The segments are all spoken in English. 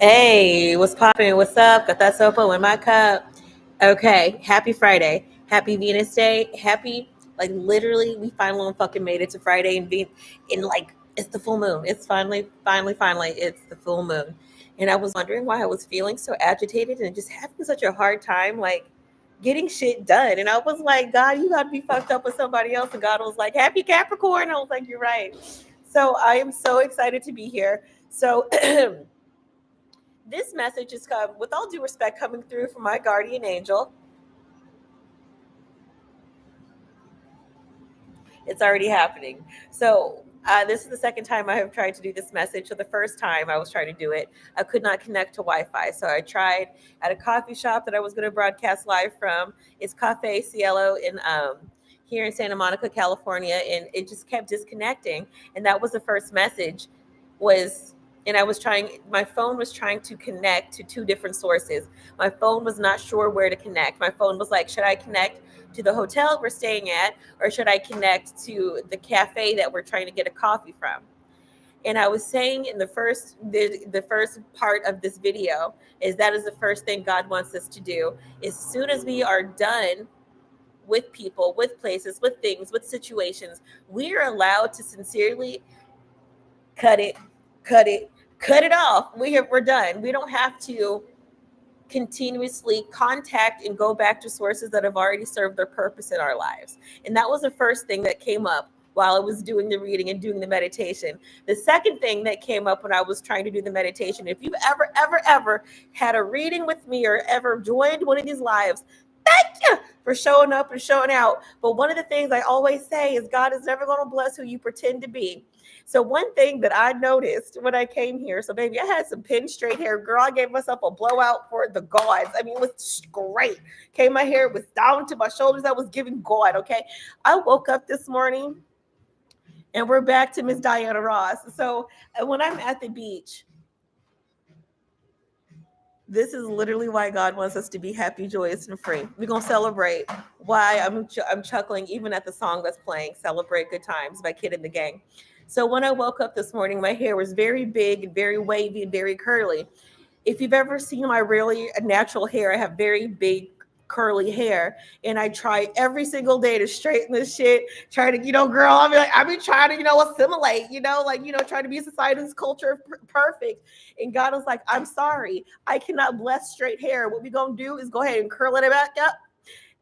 Hey, what's poppin'? What's up? Got that sopa in my cup. Okay, happy Friday. Happy Venus Day. Happy, like literally, we finally fucking made it to Friday and be in like it's the full moon. It's finally, it's the full moon. And I was wondering why I was feeling so agitated and just having such a hard time, like getting shit done. And I was like, God, you gotta be fucked up with somebody else. And God was like, Happy Capricorn. I was like, You're right. So I am so excited to be here. So this message is with all due respect coming through from my guardian angel. It's already happening. So this is the second time I have tried to do this message. So the first time I was trying to do it, I could not connect to Wi-Fi. So I tried at a coffee shop that I was going to broadcast live from. It's Cafe Cielo in here in Santa Monica, California, and it just kept disconnecting. And that was the first message was and I was trying my phone was trying to connect to two different sources. My phone was not sure where to connect. My phone was like, should I connect to the hotel we're staying at, or should I connect to the cafe that we're trying to get a coffee from? And I was saying in the first part of this video is that is the first thing God wants us to do. As soon as we are done with people, with places, with things, with situations, we are allowed to sincerely cut it, cut it, cut it off. We're done. We don't have to continuously contact and go back to sources that have already served their purpose in our lives. And that was the first thing that came up while I was doing the reading and doing the meditation. The second thing that came up when I was trying to do the meditation, if you've ever had a reading with me or ever joined one of these lives, thank you for showing up and showing out. But one of the things I always say is God is never going to bless who you pretend to be. So one thing that I noticed when I came here, so baby, I had some pin straight hair. Girl, I gave myself a blowout for the gods. I mean, it was great. Okay, my hair was down to my shoulders. I was giving God, okay? I woke up this morning and we're back to Miss Diana Ross. So when I'm at the beach, this is literally why God wants us to be happy, joyous, and free. We're going to celebrate why I'm chuckling even at the song that's playing, Celebrate Good Times by Kid and the Gang. So when I woke up this morning, my hair was very big and very wavy and very curly. If you've ever seen my really natural hair, I have very big curly hair, and I try every single day to straighten this shit. Try to, girl, I've been trying to, assimilate, trying to be society's culture perfect. And God was like, I'm sorry, I cannot bless straight hair. What we gonna do is go ahead and curl it back up,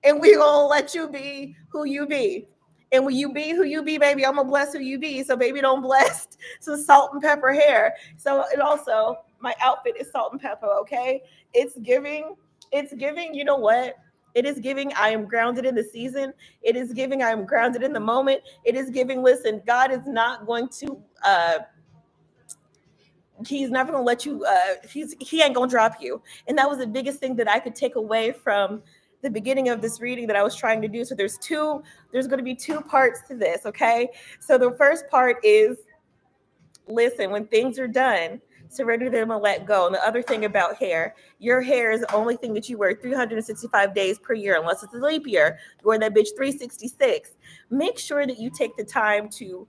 and we gonna let you be who you be. And when you be who you be, baby, I'm gonna bless who you be. So baby, don't bless some salt and pepper hair. So it also, my outfit is salt and pepper, okay? It's giving, you know what? It is giving, I am grounded in the season. It is giving, I am grounded in the moment. It is giving, listen, God is not going to, he's never gonna let you, he ain't gonna drop you. And that was the biggest thing that I could take away from the beginning of this reading that I was trying to do. So there's going to be two parts to this, okay? So the first part is, listen, when things are done, surrender them and let go. And the other thing about hair, your hair is the only thing that you wear 365 days per year, unless it's a leap year. You're wearing that bitch 366. Make sure that you take the time to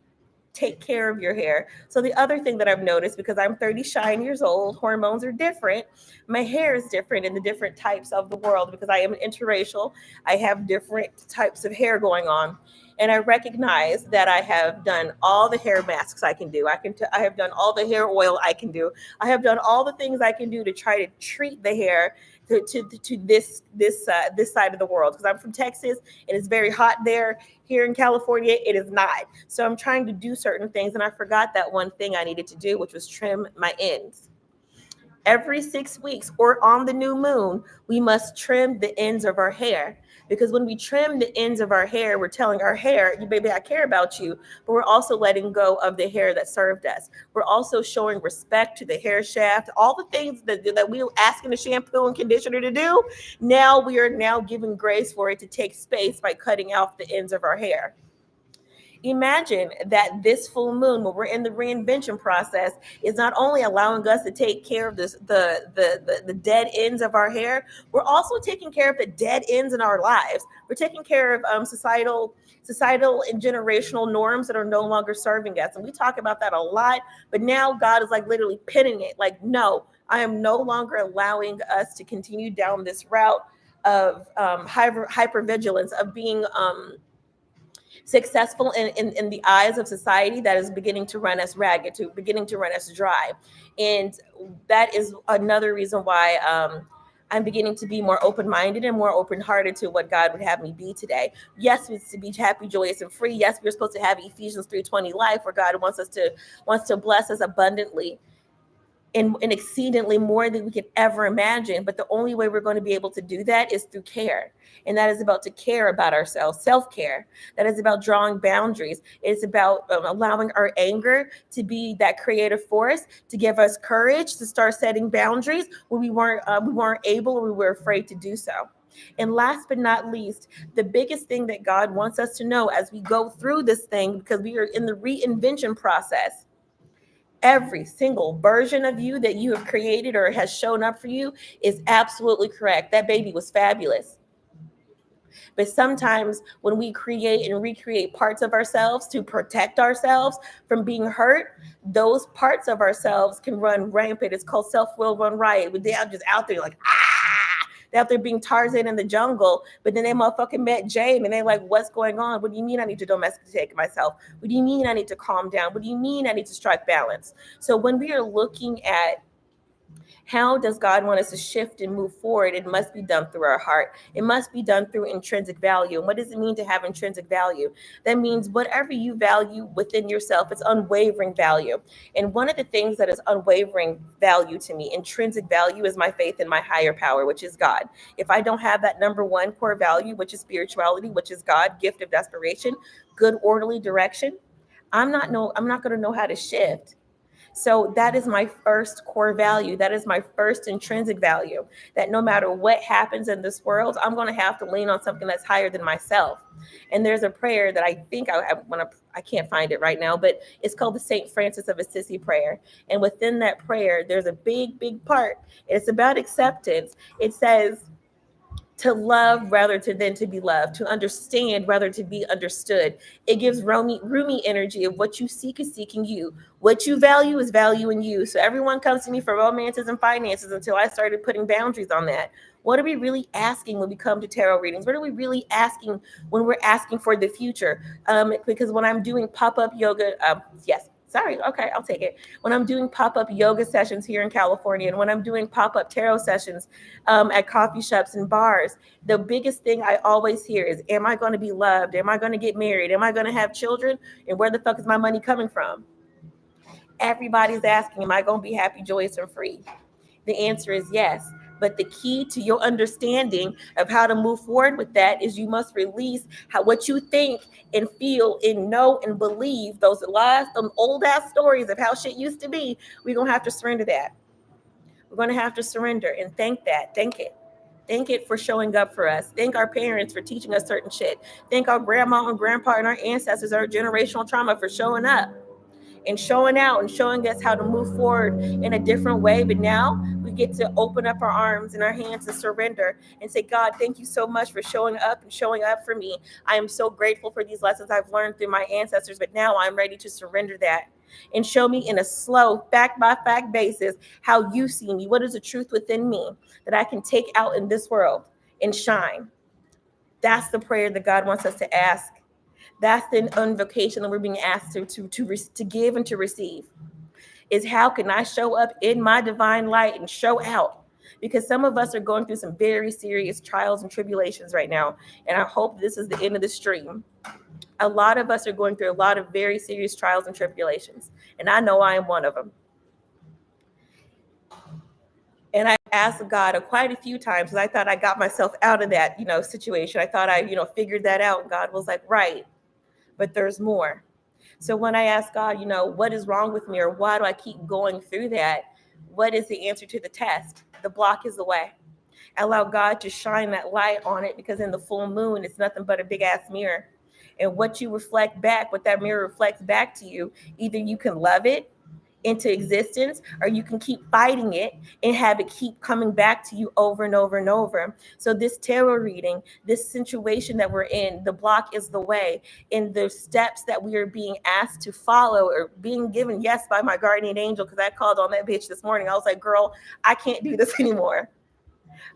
take care of your hair. So the other thing that I've noticed, because I'm 30 shine years old, hormones are different. My hair is different in the different types of the world because I am interracial. I have different types of hair going on. And I recognize that I have done all the hair masks I can do. I have done all the hair oil I can do. I have done all the things I can do to try to treat the hair to this side of the world, because I'm from Texas and it's very hot there. Here in California, it is not. So I'm trying to do certain things, and I forgot that one thing I needed to do, which was trim my ends. Every 6 weeks or on the new moon, we must trim the ends of our hair. Because when we trim the ends of our hair, we're telling our hair, you baby, I care about you, but we're also letting go of the hair that served us. We're also showing respect to the hair shaft, all the things that we were asking the shampoo and conditioner to do. Now we are now giving grace for it to take space by cutting off the ends of our hair. Imagine that this full moon, when we're in the reinvention process, is not only allowing us to take care of the dead ends of our hair, we're also taking care of the dead ends in our lives. We're taking care of societal and generational norms that are no longer serving us. And we talk about that a lot, but now God is like literally pinning it. Like, no, I am no longer allowing us to continue down this route of hypervigilance, of being successful in the eyes of society that is beginning to run us ragged, to beginning to run us dry. And that is another reason why I'm beginning to be more open-minded and more open-hearted to what God would have me be today. Yes, it's to be happy, joyous, and free. Yes, we're supposed to have Ephesians 3:20 life, where God wants to bless us abundantly and exceedingly more than we could ever imagine. But the only way we're going to be able to do that is through care. And that is about to care about ourselves, self-care. That is about drawing boundaries. It's about allowing our anger to be that creative force, to give us courage to start setting boundaries when we weren't able, or we were afraid to do so. And last but not least, the biggest thing that God wants us to know as we go through this thing, because we are in the reinvention process, every single version of you that you have created or has shown up for you is absolutely correct. That baby was fabulous. But sometimes when we create and recreate parts of ourselves to protect ourselves from being hurt, those parts of ourselves can run rampant. It's called self-will run riot. They're just out there like, they're out there being Tarzan in the jungle, but then they motherfucking met Jane and they're like, what's going on? What do you mean I need to domesticate myself? What do you mean I need to calm down? What do you mean I need to strike balance? So when we are looking at how does God want us to shift and move forward, it must be done through our heart. It must be done through intrinsic value. And what does it mean to have intrinsic value? That means whatever you value within yourself, it's unwavering value. And one of the things that is unwavering value to me, intrinsic value, is my faith in my higher power, which is God. If I don't have that number one core value, which is spirituality, which is God, gift of desperation, good orderly direction, I'm not going to know how to shift. So that is my first core value. That is my first intrinsic value, that no matter what happens in this world, I'm going to have to lean on something that's higher than myself. And there's a prayer that I think I can't find it right now, but it's called the St. Francis of Assisi prayer. And within that prayer, there's a big, big part. It's about acceptance. It says, to love rather than to be loved, to understand rather to be understood. It gives Rumi energy of what you seek is seeking you. What you value is valuing you. So everyone comes to me for romances and finances until I started putting boundaries on that. What are we really asking when we come to tarot readings? What are we really asking when we're asking for the future? Because when I'm doing pop-up yoga, okay, I'll take it. When I'm doing pop-up yoga sessions here in California, and when I'm doing pop-up tarot sessions at coffee shops and bars, the biggest thing I always hear is, am I going to be loved? Am I going to get married? Am I going to have children? And where the fuck is my money coming from? Everybody's asking, am I going to be happy, joyous, and free? The answer is yes. But the key to your understanding of how to move forward with that is you must release what you think and feel and know and believe. Those old ass stories of how shit used to be, we're going to have to surrender that. We're going to have to surrender and thank that. Thank it. Thank it for showing up for us. Thank our parents for teaching us certain shit. Thank our grandma and grandpa and our ancestors, our generational trauma, for showing up and showing out and showing us how to move forward in a different way. But now we get to open up our arms and our hands and surrender and say, God, thank you so much for showing up and showing up for me. I am so grateful for these lessons I've learned through my ancestors, but now I'm ready to surrender that and show me in a slow fact by fact basis how you see me. What is the truth within me that I can take out in this world and shine? That's the prayer that God wants us to ask. That's the invocation that we're being asked to give and to receive, is how can I show up in my divine light and show out? Because some of us are going through some very serious trials and tribulations right now. And I hope this is the end of the stream. A lot of us are going through a lot of very serious trials and tribulations. And I know I am one of them. And I asked God quite a few times, because I thought I got myself out of that, situation. I thought I, figured that out. And God was like, right, but there's more. So when I ask God, what is wrong with me, or why do I keep going through that? What is the answer to the test? The block is the way. Allow God to shine that light on it, because in the full moon, it's nothing but a big ass mirror. And what you reflect back, what that mirror reflects back to you, either you can love it into existence, or you can keep fighting it and have it keep coming back to you over and over and over. So this tarot reading, this situation that we're in, the block is the way, in the steps that we are being asked to follow or being given yes by my guardian angel, because I called on that bitch this morning. I was like, girl, I can't do this anymore.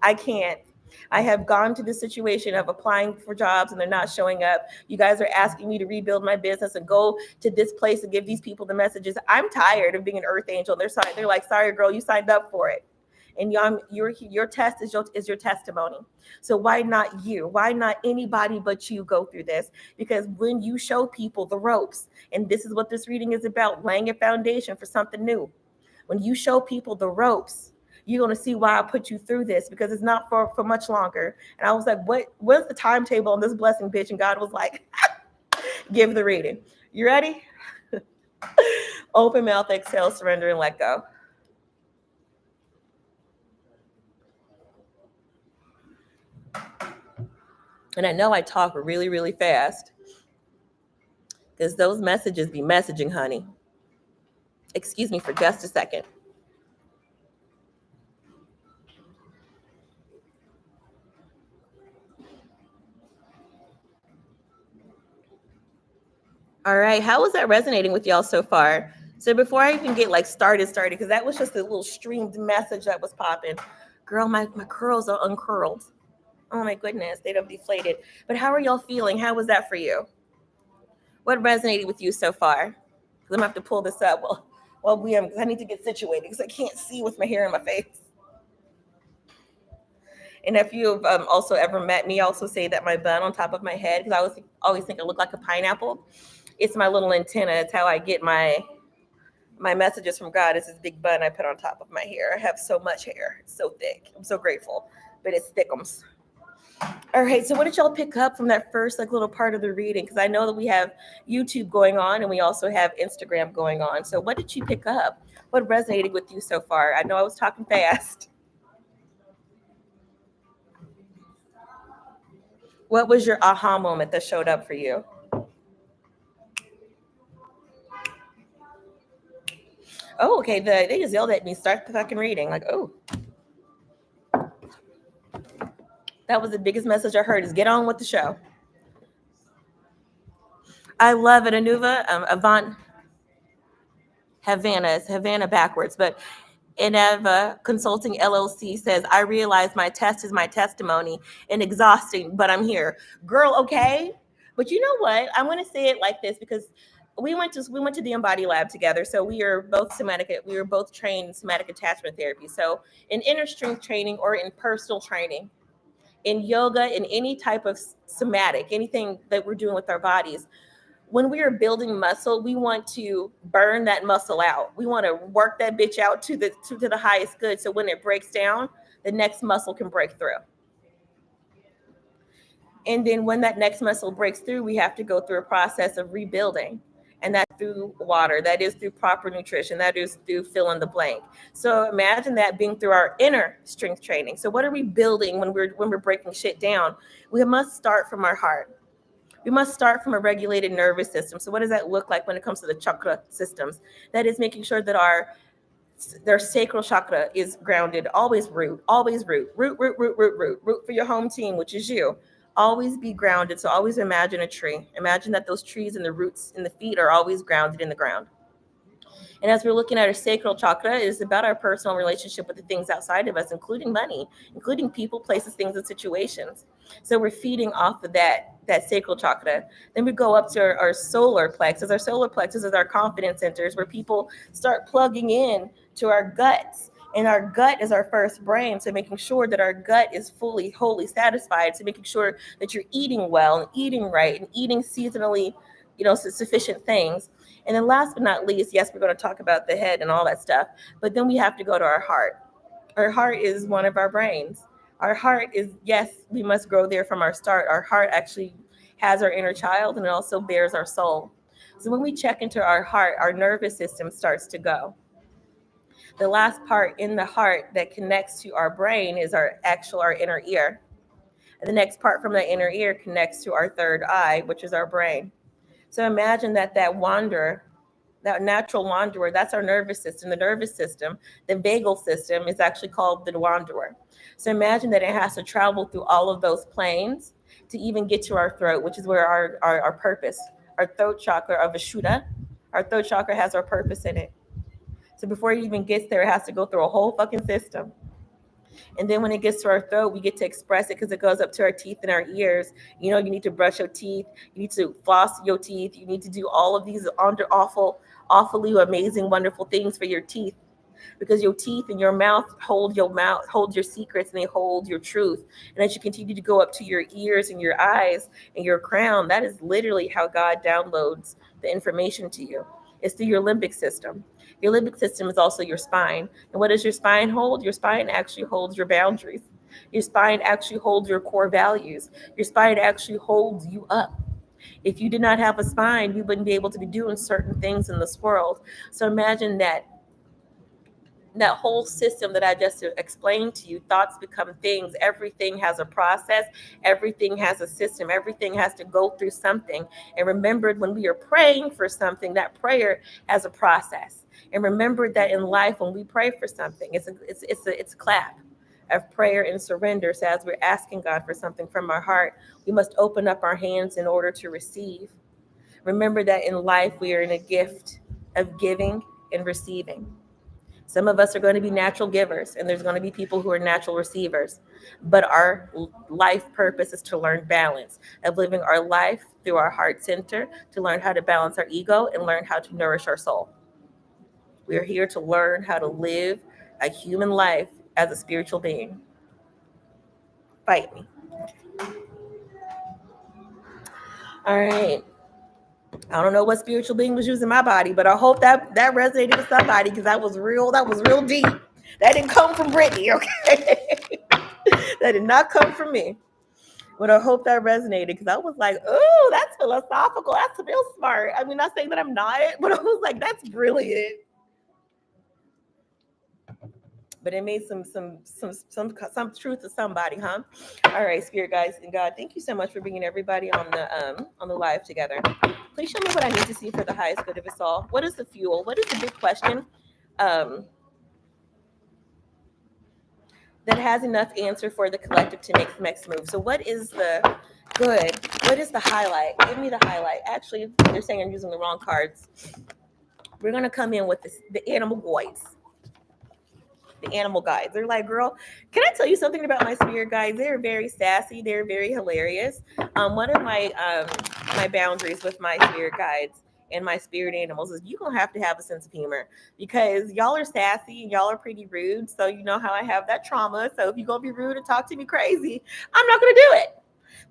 I can't. I have gone to the situation of applying for jobs and they're not showing up. You guys are asking me to rebuild my business and go to this place and give these people the messages. I'm tired of being an earth angel. They're like, sorry, girl, you signed up for it. And your test is your testimony. So why not you? Why not anybody but you go through this? Because when you show people the ropes, and this is what this reading is about, laying a foundation for something new. When you show people the ropes, you're going to see why I put you through this, because it's not for much longer. And I was like, what's the timetable on this blessing, bitch? And God was like, give the reading. You ready? Open mouth, exhale, surrender, and let go. And I know I talk really, really fast because those messages be messaging, honey. Excuse me for just a second. All right. How is that resonating with y'all so far? So before I even get started, because that was just a little streamed message that was popping. Girl, my curls are uncurled. Oh my goodness, they'd have deflated. But how are y'all feeling? How was that for you? What resonated with you so far? Because I'm gonna have to pull this up. Because I need to get situated because I can't see with my hair in my face. And if you've also ever met me, also say that my bun on top of my head, because I always think I look like a pineapple. It's my little antenna. It's how I get my messages from God. It's this big bun I put on top of my hair. I have so much hair. It's so thick. I'm so grateful. But it's thickums. All right. So what did y'all pick up from that first little part of the reading? Because I know that we have YouTube going on and we also have Instagram going on. So what did you pick up? What resonated with you so far? I know I was talking fast. What was your aha moment that showed up for you? Oh, okay. They just yelled at me. Start the fucking reading. Oh. That was the biggest message I heard, is get on with the show. I love it. Anuva, Avant Havana. It's Havana backwards. But Ineva Consulting LLC says, I realize my test is my testimony and exhausting, but I'm here. Girl, okay. But you know what? I'm going to say it like this, because we went to the Embody Lab together. So we are both trained in somatic attachment therapy. So in inner strength training or in personal training, in yoga, in any type of somatic, anything that we're doing with our bodies, when we are building muscle, we want to burn that muscle out. We want to work that bitch out to the highest good. So when it breaks down, the next muscle can break through. And then when that next muscle breaks through, we have to go through a process of rebuilding. And that's through water. That is through proper nutrition. That is through fill in the blank. So imagine that being through our inner strength training. So what are we building when we're breaking shit down? We must start from our heart. We must start from a regulated nervous system. So what does that look like when it comes to the chakra systems? That is making sure that their sacral chakra is grounded. Always root for your home team, which is you. Always be grounded. So always imagine a tree. Imagine that those trees and the roots in the feet are always grounded in the ground. And as we're looking at our sacral chakra, it is about our personal relationship with the things outside of us, including money, including people, places, things, and situations. So we're feeding off of that sacral chakra. Then we go up to our solar plexus. Our solar plexus is our confidence centers, where people start plugging in to our guts. And our gut is our first brain. So making sure that our gut is fully, wholly satisfied. So making sure that you're eating well and eating right and eating seasonally, sufficient things. And then last but not least, yes, we're going to talk about the head and all that stuff. But then we have to go to our heart. Our heart is one of our brains. Our heart is, yes, we must grow there from our start. Our heart actually has our inner child, and it also bears our soul. So when we check into our heart, our nervous system starts to go. The last part in the heart that connects to our brain is our inner ear. And the next part from the inner ear connects to our third eye, which is our brain. So imagine that wanderer, that natural wanderer, that's our nervous system. The nervous system, the vagal system, is actually called the wanderer. So imagine that it has to travel through all of those planes to even get to our throat, which is where our purpose, our throat chakra of Vishuddha, our throat chakra has our purpose in it. So before it even gets there, it has to go through a whole fucking system. And then when it gets to our throat, we get to express it because it goes up to our teeth and our ears. You know, you need to brush your teeth. You need to floss your teeth. You need to do all of these awfully amazing, wonderful things for your teeth, because your teeth and your mouth hold your secrets, and they hold your truth. And as you continue to go up to your ears and your eyes and your crown, that is literally how God downloads the information to you. It's through your limbic system. Your limbic system is also your spine. And what does your spine hold? Your spine actually holds your boundaries. Your spine actually holds your core values. Your spine actually holds you up. If you did not have a spine, you wouldn't be able to be doing certain things in this world. So imagine that whole system that I just explained to you. Thoughts become things. Everything has a process. Everything has a system. Everything has to go through something. And remember, when we are praying for something, that prayer has a process. And remember that in life, when we pray for something, it's a clap of prayer and surrender. So as we're asking God for something from our heart, we must open up our hands in order to receive. Remember that in life, we are in a gift of giving and receiving. Some of us are going to be natural givers, and there's going to be people who are natural receivers. But our life purpose is to learn balance, of living our life through our heart center, to learn how to balance our ego and learn how to nourish our soul. We are here to learn how to live a human life as a spiritual being. Fight me. All right. I don't know what spiritual being was using my body, but I hope that resonated with somebody, because that was real deep. That didn't come from Brittany, okay? That did not come from me. But I hope that resonated, because I was like, oh, that's philosophical. That's real smart. I mean, not saying that I'm not, but I was like, that's brilliant. But it made some truth to somebody, huh? All right, spirit guides and God, thank you so much for bringing everybody on the live together. Please show me what I need to see for the highest good of us all. What is the fuel? What is the big question that has enough answer for the collective to make the next move? So what is the good? What is the highlight? Give me the highlight. Actually, they're saying I'm using the wrong cards. We're going to come in with the animal guides. The animal guides. They're like, girl, can I tell you something about my spirit guides? They're very sassy. They're very hilarious. One of my boundaries with my spirit guides and my spirit animals is you're going to have a sense of humor, because y'all are sassy and y'all are pretty rude. So you know how I have that trauma. So if you're going to be rude and talk to me crazy, I'm not going to do it.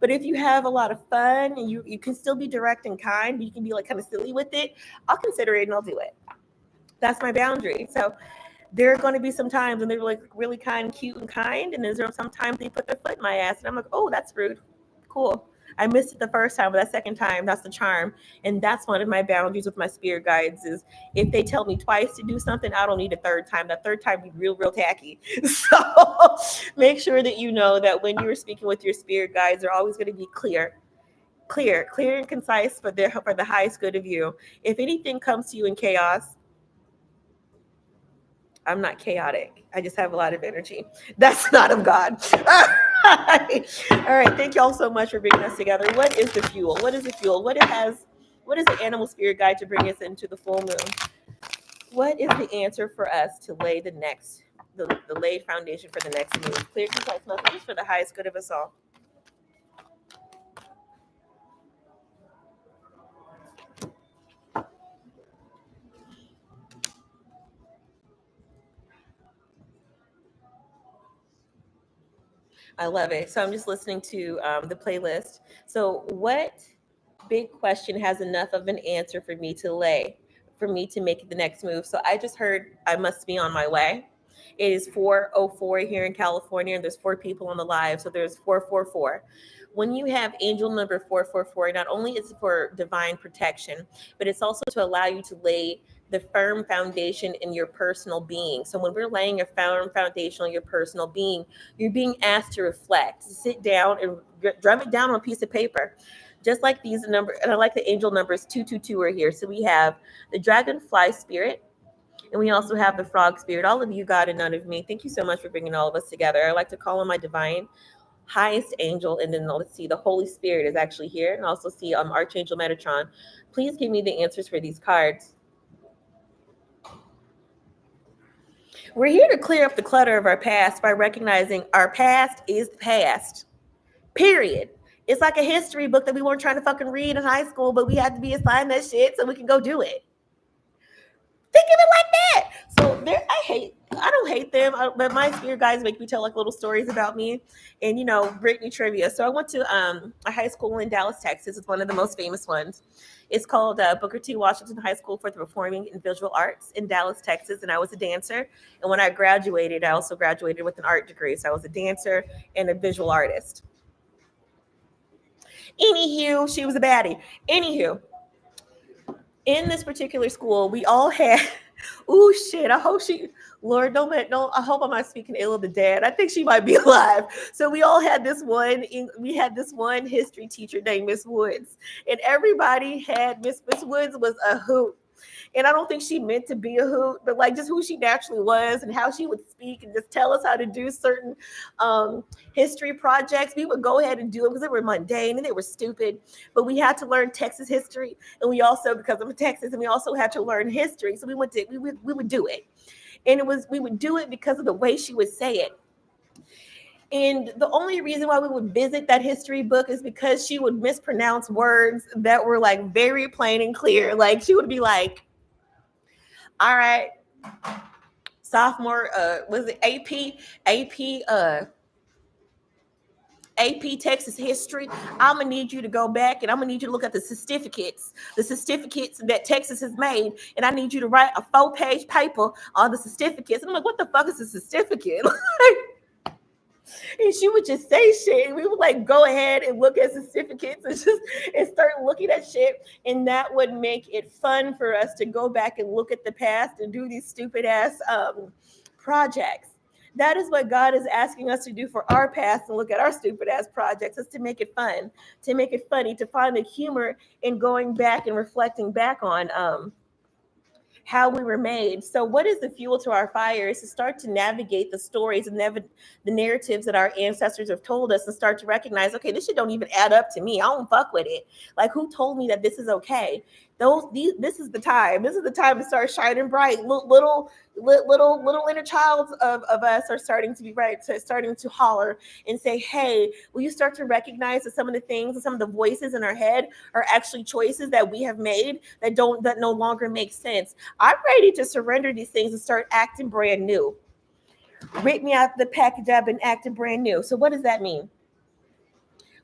But if you have a lot of fun and you can still be direct and kind, but you can be like kind of silly with it, I'll consider it and I'll do it. That's my boundary. So there are going to be some times when they're like really kind, cute, and kind. And then there are sometimes they put their foot in my ass. And I'm like, oh, that's rude. Cool. I missed it the first time, but that second time, that's the charm. And that's one of my boundaries with my spirit guides is if they tell me twice to do something, I don't need a third time. That third time be real tacky. So make sure that you know that when you're speaking with your spirit guides, they're always going to be clear and concise for the highest good of you. If anything comes to you in chaos, I'm not chaotic. I just have a lot of energy. That's not of God. All right. Thank y'all so much for bringing us together. What is the fuel? What is the fuel? What is the animal spirit guide to bring us into the full moon? What is the answer for us to lay the laid foundation for the next move? Clear, concise messages for the highest good of us all. I love it. So I'm just listening to the playlist. So what big question has enough of an answer for me to make the next move? So I just heard I must be on my way. It is 4:04 here in California, and there's 4 people on the live. So there's 444. When you have angel number 444, not only is it for divine protection, but it's also to allow you to lay the firm foundation in your personal being. So when we're laying a firm foundation on your personal being, you're being asked to reflect, to sit down and drum it down on a piece of paper. Just like these numbers, and I like the angel numbers 222 are here. So we have the dragonfly spirit, and we also have the frog spirit. All of you, God and none of me. Thank you so much for bringing all of us together. I like to call on my divine highest angel, and then let's see, the Holy Spirit is actually here, and also see Archangel Metatron. Please give me the answers for these cards. We're here to clear up the clutter of our past by recognizing our past is the past. Period. It's like a history book that we weren't trying to fucking read in high school, but we had to be assigned that shit so we can go do it. Think of it like that. So I don't hate them, but my spirit guides make me tell like little stories about me and, you know, Britney trivia. So I went to a high school in Dallas, Texas. It's one of the most famous ones. It's called Booker T. Washington High School for the Performing and Visual Arts in Dallas, Texas. And I was a dancer. And when I graduated, I also graduated with an art degree. So I was a dancer and a visual artist. Anywho, she was a baddie. Anywho, in this particular school, we all had, oh shit, I hope Lord, I hope I'm not speaking ill of the dead. I think she might be alive. So we all had this one history teacher named Miss Woods, and everybody had Miss Woods was a hoot. And I don't think she meant to be a hoot, but like just who she naturally was and how she would speak and just tell us how to do certain history projects. We would go ahead and do them because they were mundane and they were stupid. But we had to learn Texas history, and we also, because I'm in Texas, and we also had to learn history. So we would do it, and we would do it because of the way she would say it. And the only reason why we would visit that history book is because she would mispronounce words that were like very plain and clear. Like she would be like, all right, sophomore, was it AP Texas history? I'm gonna need you to go back and I'm gonna need you to look at the certificates that Texas has made, and I need you to write a 4-page paper on the certificates. And I'm like, what the fuck is a certificate? And she would just say shit, and we would like go ahead and look at certificates and start looking at shit, and that would make it fun for us to go back and look at the past and do these stupid ass projects. That is what God is asking us to do for our past, and look at our stupid ass projects, is to make it fun, to make it funny, to find the humor in going back and reflecting back on how we were made. So what is the fuel to our fire is to start to navigate the stories and the narratives that our ancestors have told us, and start to recognize, okay, this shit don't even add up to me. I don't fuck with it. Like, who told me that this is okay? This is the time. This is the time to start shining bright. Little inner childs of us are starting to be right, so starting to holler and say, hey, will you start to recognize that some of the things and some of the voices in our head are actually choices that we have made that no longer make sense? I'm ready to surrender these things and start acting brand new. Rip me out the package. I've been acting brand new. So what does that mean?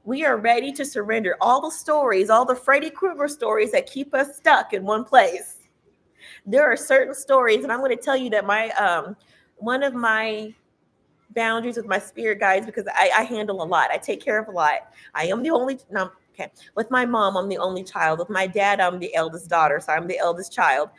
We are ready to surrender all the stories, all the Freddy Krueger stories that keep us stuck in one place. There are certain stories, and I'm going to tell you that my one of my boundaries with my spirit guides, because I handle a lot. I take care of a lot. I am the only, no, okay. With my mom, I'm the only child. With my dad, I'm the eldest daughter, so I'm the eldest child.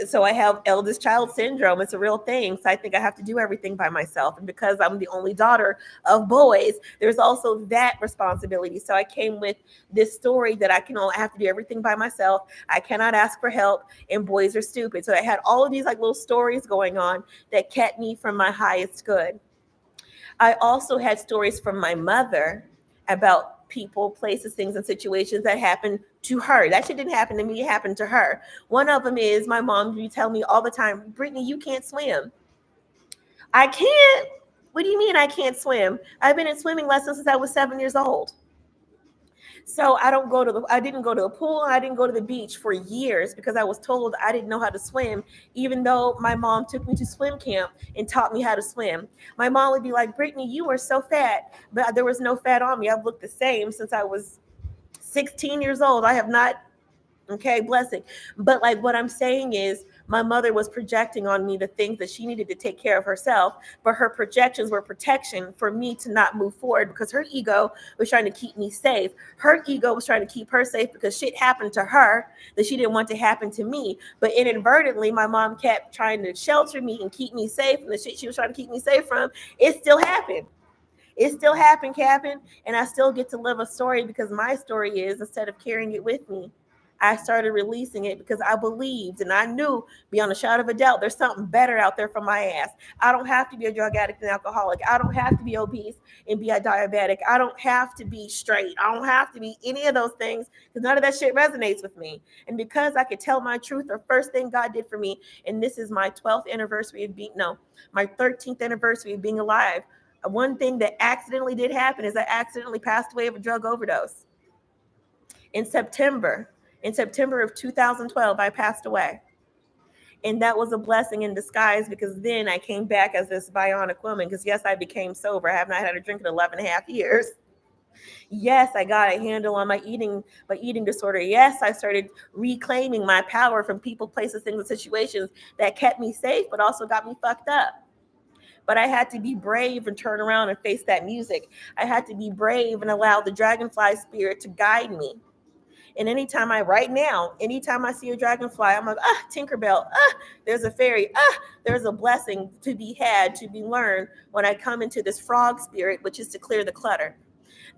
So I have eldest child syndrome. It's a real thing. So I think I have to do everything by myself. And because I'm the only daughter of boys, there's also that responsibility. So I came with this story that I have to do everything by myself. I cannot ask for help, and boys are stupid. So I had all of these like little stories going on that kept me from my highest good. I also had stories from my mother about people, places, things, and situations that happened to her. That shit didn't happen to me, it happened to her. One of them is my mom would tell me all the time, Brittany, you can't swim. I can't? What do you mean I can't swim? I've been in swimming lessons since I was 7 years old. So I didn't go to the pool. I didn't go to the beach for years because I was told I didn't know how to swim, even though my mom took me to swim camp and taught me how to swim. My mom would be like, Brittany, you are so fat, but there was no fat on me. I've looked the same since I was 16 years old. I have not, okay, blessing. But like what I'm saying is, My mother was projecting on me the things that she needed to take care of herself, but her projections were protection for me to not move forward because her ego was trying to keep me safe. Her ego was trying to keep her safe because shit happened to her that she didn't want to happen to me. But inadvertently, my mom kept trying to shelter me and keep me safe, and the shit she was trying to keep me safe from, it still happened. It still happened, Captain, and I still get to live a story because my story is, instead of carrying it with me, I started releasing it because I believed and I knew beyond a shadow of a doubt there's something better out there for my ass. I don't have to be a drug addict and alcoholic. I don't have to be obese and be a diabetic. I don't have to be straight. I don't have to be any of those things because none of that shit resonates with me. And because I could tell my truth, the first thing God did for me, and this is my 12th anniversary of being, no, my 13th anniversary of being alive. One thing that accidentally did happen is I accidentally passed away of a drug overdose. In September of 2012, I passed away. And that was a blessing in disguise because then I came back as this bionic woman because, yes, I became sober. I have not had a drink in 11 and a half years. Yes, I got a handle on my eating disorder. Yes, I started reclaiming my power from people, places, things, and situations that kept me safe, but also got me fucked up. But I had to be brave and turn around and face that music. I had to be brave and allow the dragonfly spirit to guide me. And anytime I see a dragonfly, I'm like, Tinkerbell, there's a fairy, there's a blessing to be had, to be learned when I come into this frog spirit, which is to clear the clutter.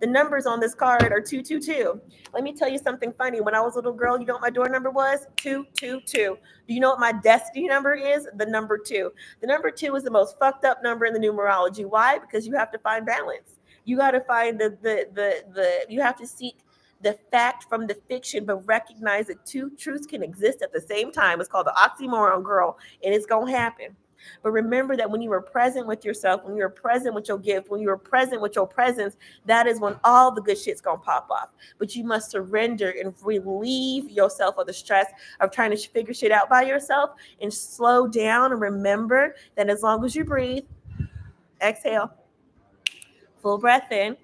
The numbers on this card are 222. Let me tell you something funny. When I was a little girl, you know what my door number was? 222. Do you know what my destiny number is? The number 2. The number 2 is the most fucked up number in the numerology. Why? Because you have to find balance. You got to find you have to seek the fact from the fiction, but recognize that two truths can exist at the same time. It's called the oxymoron, girl, and it's going to happen. But remember that when you are present with yourself, when you're present with your gift, when you're present with your presence, that is when all the good shit's going to pop off. But you must surrender and relieve yourself of the stress of trying to figure shit out by yourself and slow down and remember that as long as you breathe, exhale, full breath in.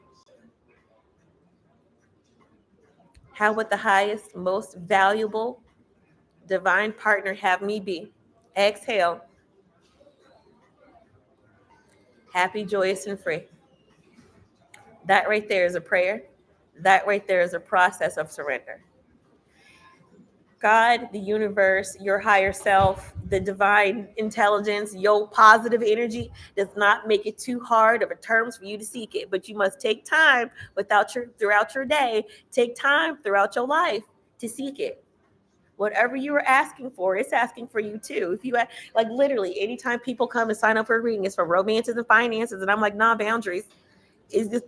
How would the highest, most valuable divine partner have me be? Exhale. Happy, joyous, and free. That right there is a prayer. That right there is a process of surrender. God, the universe, your higher self, the divine intelligence, your positive energy does not make it too hard of a terms for you to seek it. But you must take time throughout your day, take time throughout your life to seek it. Whatever you are asking for, it's asking for you too. If you like literally anytime people come and sign up for a reading, it's for romances and finances, and I'm like, nah, boundaries.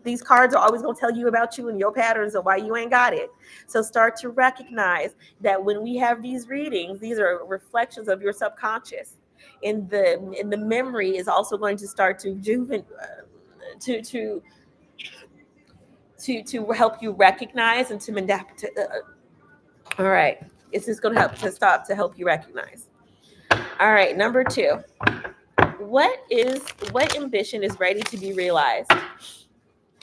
These cards are always going to tell you about you and your patterns and why you ain't got it. So start to recognize that when we have these readings, these are reflections of your subconscious, and the memory is also going to start to to help you recognize and to adapt. All right. It's just going to help you recognize. All right. Number 2. What ambition is ready to be realized?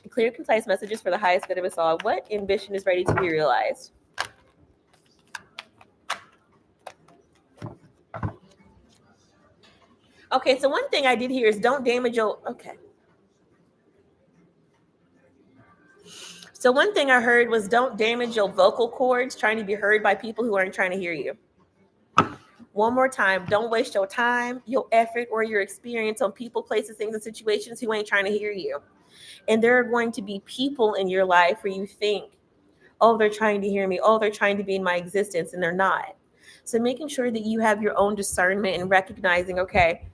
Clear, concise messages for the highest good of us all. What ambition is ready to be realized? Okay. So one thing I did here is don't damage your, okay. So one thing I heard was don't damage your vocal cords trying to be heard by people who aren't trying to hear you. One more time, don't waste your time, your effort, or your experience on people, places, things, and situations who ain't trying to hear you. And there are going to be people in your life where you think, oh, they're trying to hear me. Oh, they're trying to be in my existence, and they're not. So making sure that you have your own discernment and recognizing, okay,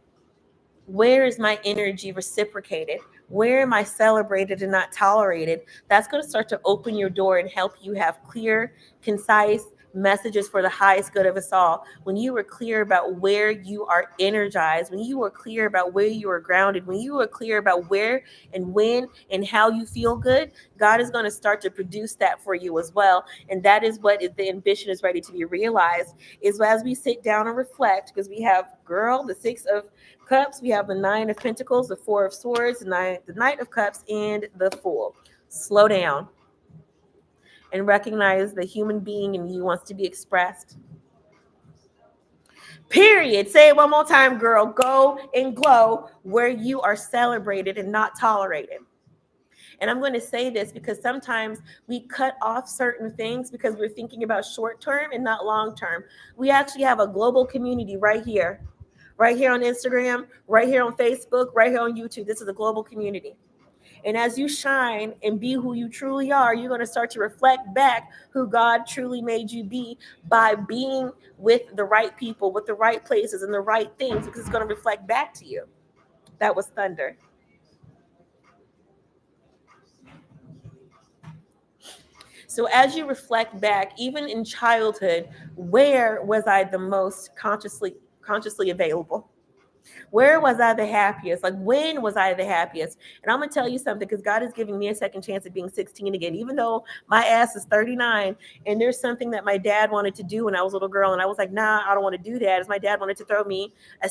where is my energy reciprocated? Where am I celebrated and not tolerated? That's going to start to open your door and help you have clear, concise messages for the highest good of us all. When you are clear about where you are energized, when you are clear about where you are grounded, when you are clear about where and when and how you feel good, God is going to start to produce that for you as well. And that is what the ambition is ready to be realized, is as we sit down and reflect, because we have, girl, the 6 of Cups, we have the 9 of Pentacles, the 4 of Swords, the Knight of Cups, and the Fool. Slow down and recognize the human being in you wants to be expressed. Period. Say it one more time, girl. Go and glow where you are celebrated and not tolerated. And I'm going to say this because sometimes we cut off certain things because we're thinking about short term and not long term. We actually have a global community right here on Instagram, right here on Facebook, right here on YouTube. This is a global community. And as you shine and be who you truly are, you're going to start to reflect back who God truly made you be by being with the right people, with the right places and the right things, because it's going to reflect back to you. That was thunder. So as you reflect back, even in childhood, where was I the most consciously available? Where was I the happiest? Like, when was I the happiest? And I'm going to tell you something, because God is giving me a second chance at being 16 again, even though my ass is 39. And there's something that my dad wanted to do when I was a little girl. And I was like, nah, I don't want to do that. As my dad wanted to throw me a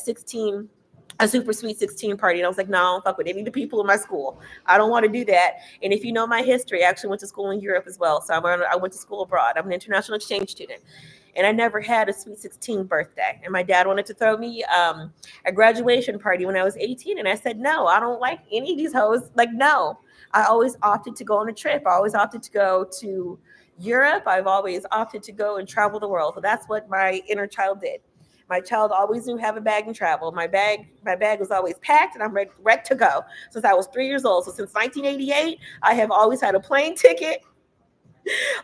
super sweet 16 party. And I was like, no, I don't fuck with any of the people in my school. I don't want to do that. And if you know my history, I actually went to school in Europe as well. So I went to school abroad. I'm an international exchange student. And I never had a sweet 16 birthday. And my dad wanted to throw me a graduation party when I was 18. And I said, no, I don't like any of these hoes. Like, no. I always opted to go on a trip. I always opted to go to Europe. I've always opted to go and travel the world. So that's what my inner child did. My child always knew have a bag and travel. My bag was always packed, and I'm ready to go since I was 3 years old. So since 1988, I have always had a plane ticket,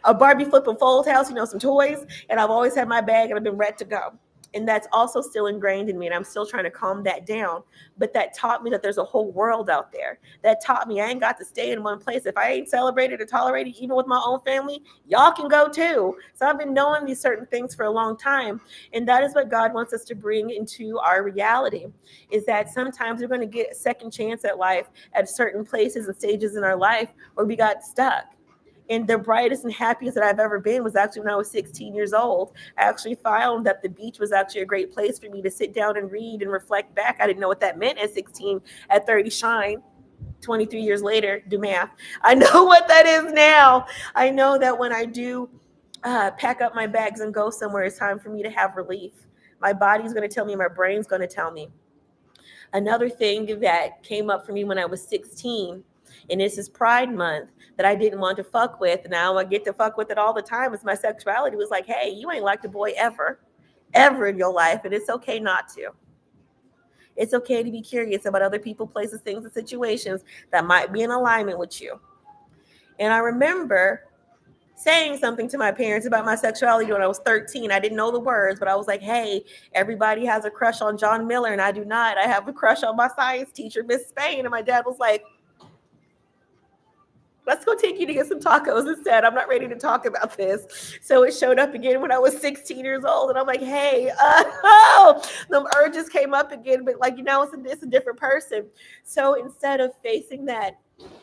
a Barbie flip and fold house, some toys, and I've always had my bag, and I've been ready to go. And that's also still ingrained in me, and I'm still trying to calm that down. But that taught me that there's a whole world out there. That taught me I ain't got to stay in one place. If I ain't celebrated or tolerated, even with my own family, y'all can go too. So I've been knowing these certain things for a long time. And that is what God wants us to bring into our reality, is that sometimes we're going to get a second chance at life at certain places and stages in our life where we got stuck. And the brightest and happiest that I've ever been was actually when I was 16 years old. I actually found that the beach was actually a great place for me to sit down and read and reflect back. I didn't know what that meant at 16. At 30, shine. 23 years later, do math. I know what that is now. I know that when I do pack up my bags and go somewhere, it's time for me to have relief. My body's going to tell me, my brain's going to tell me. Another thing that came up for me when I was 16, and this is Pride Month, that I didn't want to fuck with. Now I get to fuck with it all the time. It's my sexuality. It was like, hey, you ain't liked a boy ever in your life. And it's okay not to. It's okay to be curious about other people, places, things, and situations that might be in alignment with you. And I remember saying something to my parents about my sexuality when I was 13. I didn't know the words, but I was like, hey, everybody has a crush on John Miller, and I do not. I have a crush on my science teacher, Miss Spain. And my dad was like, let's go take you to get some tacos instead. I'm not ready to talk about this. So it showed up again when I was 16 years old. And I'm like, hey, them urges came up again. But it's a different person. So instead of facing that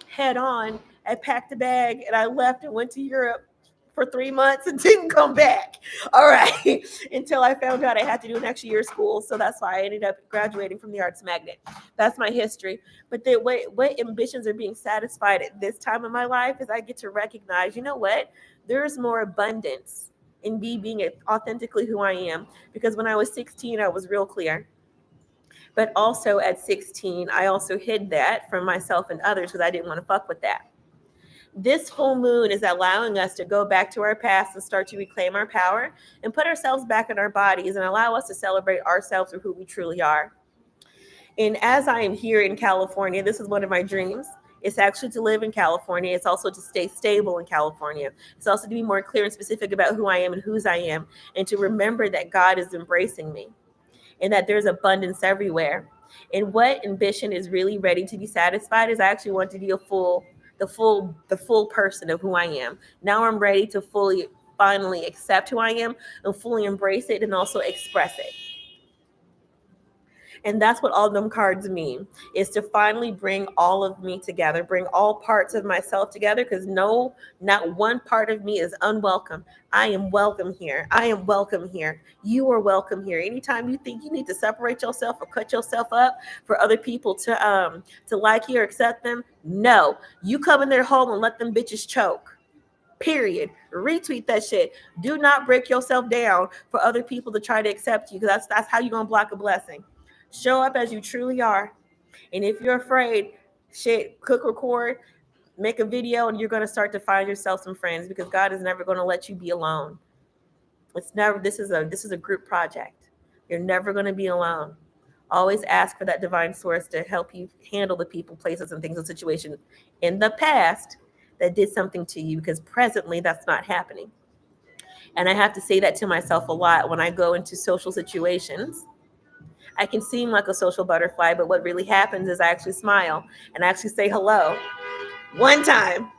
head on, I packed a bag and I left and went to Europe for 3 months and didn't come back. All right. Until I found out I had to do an extra year of school. So that's why I ended up graduating from the Arts Magnet. That's my history. But what ambitions are being satisfied at this time in my life is I get to recognize, you know what? There's more abundance in me being authentically who I am. Because when I was 16, I was real clear. But also at 16, I also hid that from myself and others because I didn't want to fuck with that. This full moon is allowing us to go back to our past and start to reclaim our power and put ourselves back in our bodies and allow us to celebrate ourselves for who we truly are. And as I am here in California, this is one of my dreams. It's actually to live in California. It's also to stay stable in California. It's also to be more clear and specific about who I am and whose I am, and to remember that God is embracing me and that there's abundance everywhere. And what ambition is really ready to be satisfied is I actually want to be the full person of who I am. Now I'm ready to finally accept who I am and fully embrace it and also express it. And that's what all them cards mean, is to finally bring all of me together, bring all parts of myself together, because no, not one part of me is unwelcome. I am welcome here. I am welcome here. You are welcome here. Anytime you think you need to separate yourself or cut yourself up for other people to like you or accept them, no. You come in their home and let them bitches choke. Period. Retweet that shit. Do not break yourself down for other people to try to accept you, because that's how you're gonna block a blessing. Show up as you truly are. And if you're afraid, shit, cook, record, make a video, and you're gonna start to find yourself some friends, because God is never gonna let you be alone. It's never. This is a group project. You're never gonna be alone. Always ask for that divine source to help you handle the people, places, and things and situations in the past that did something to you, because presently that's not happening. And I have to say that to myself a lot when I go into social situations. I can seem like a social butterfly, but what really happens is I actually smile and I actually say hello one time,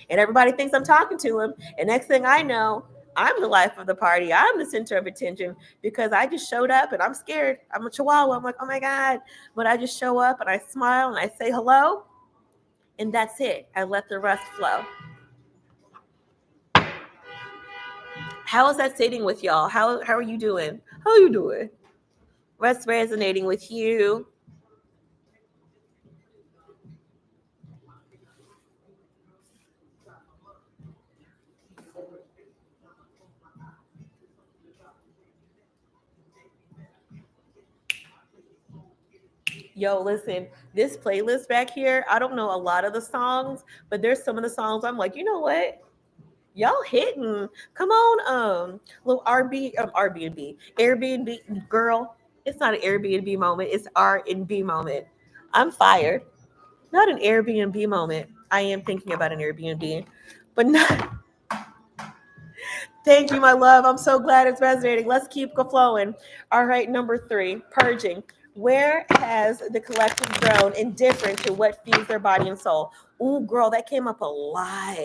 and everybody thinks I'm talking to him. And next thing I know, I'm the life of the party. I'm the center of attention, because I just showed up and I'm scared. I'm a chihuahua. I'm like, oh my God. But I just show up and I smile and I say hello, and that's it. I let the rest flow. How is that sitting with y'all? How are you doing? How are you doing? What's resonating with you? Yo, listen, this playlist back here, I don't know a lot of the songs, but there's some of the songs I'm like, you know what? Y'all hitting. Come on, little Airbnb. Airbnb girl. It's not an Airbnb moment, it's R&B moment. I'm fired. Not an Airbnb moment. I am thinking about an Airbnb, but not. Thank you, my love. I'm so glad it's resonating. Let's keep flowing. All right, number 3, purging. Where has the collective grown indifferent to what feeds their body and soul? Ooh, girl, that came up a lot.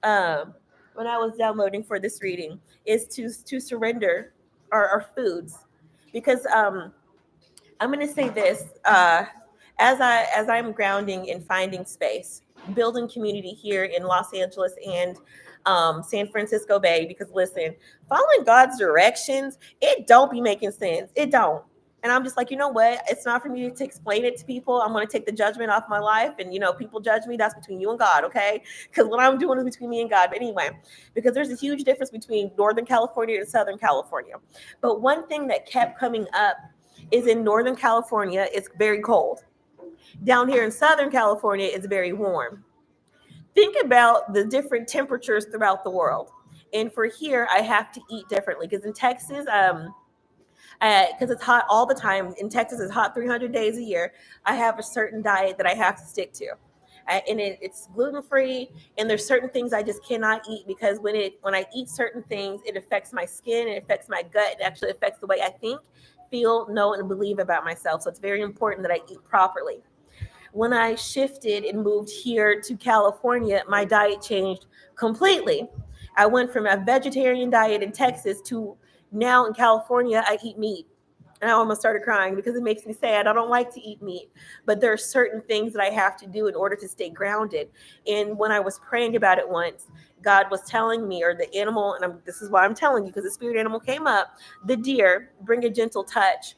When I was downloading for this reading, is to surrender our foods, because I'm going to say this, as I'm grounding and finding space, building community here in Los Angeles and San Francisco Bay. Because listen, following God's directions, it don't be making sense. It don't. And I'm just like, you know what? It's not for me to explain it to people. I'm going to take the judgment off my life. And, people judge me. That's between you and God, okay? Because what I'm doing is between me and God. But anyway, because there's a huge difference between Northern California and Southern California. But one thing that kept coming up is in Northern California, it's very cold. Down here in Southern California, it's very warm. Think about the different temperatures throughout the world. And for here, I have to eat differently, because in Texas, because it's hot all the time. In Texas, it's hot 300 days a year. I have a certain diet that I have to stick to. And it's gluten free, and there's certain things I just cannot eat, because when I eat certain things, it affects my skin, it affects my gut, it actually affects the way I think, feel, know, and believe about myself. So it's very important that I eat properly. When I shifted and moved here to California, my diet changed completely. I went from a vegetarian diet in Texas to now in California, I eat meat. And I almost started crying because it makes me sad. I don't like to eat meat, but there are certain things that I have to do in order to stay grounded. And when I was praying about it once, God was telling me, or the animal, and this is why I'm telling you, because the spirit animal came up, the deer, bring a gentle touch.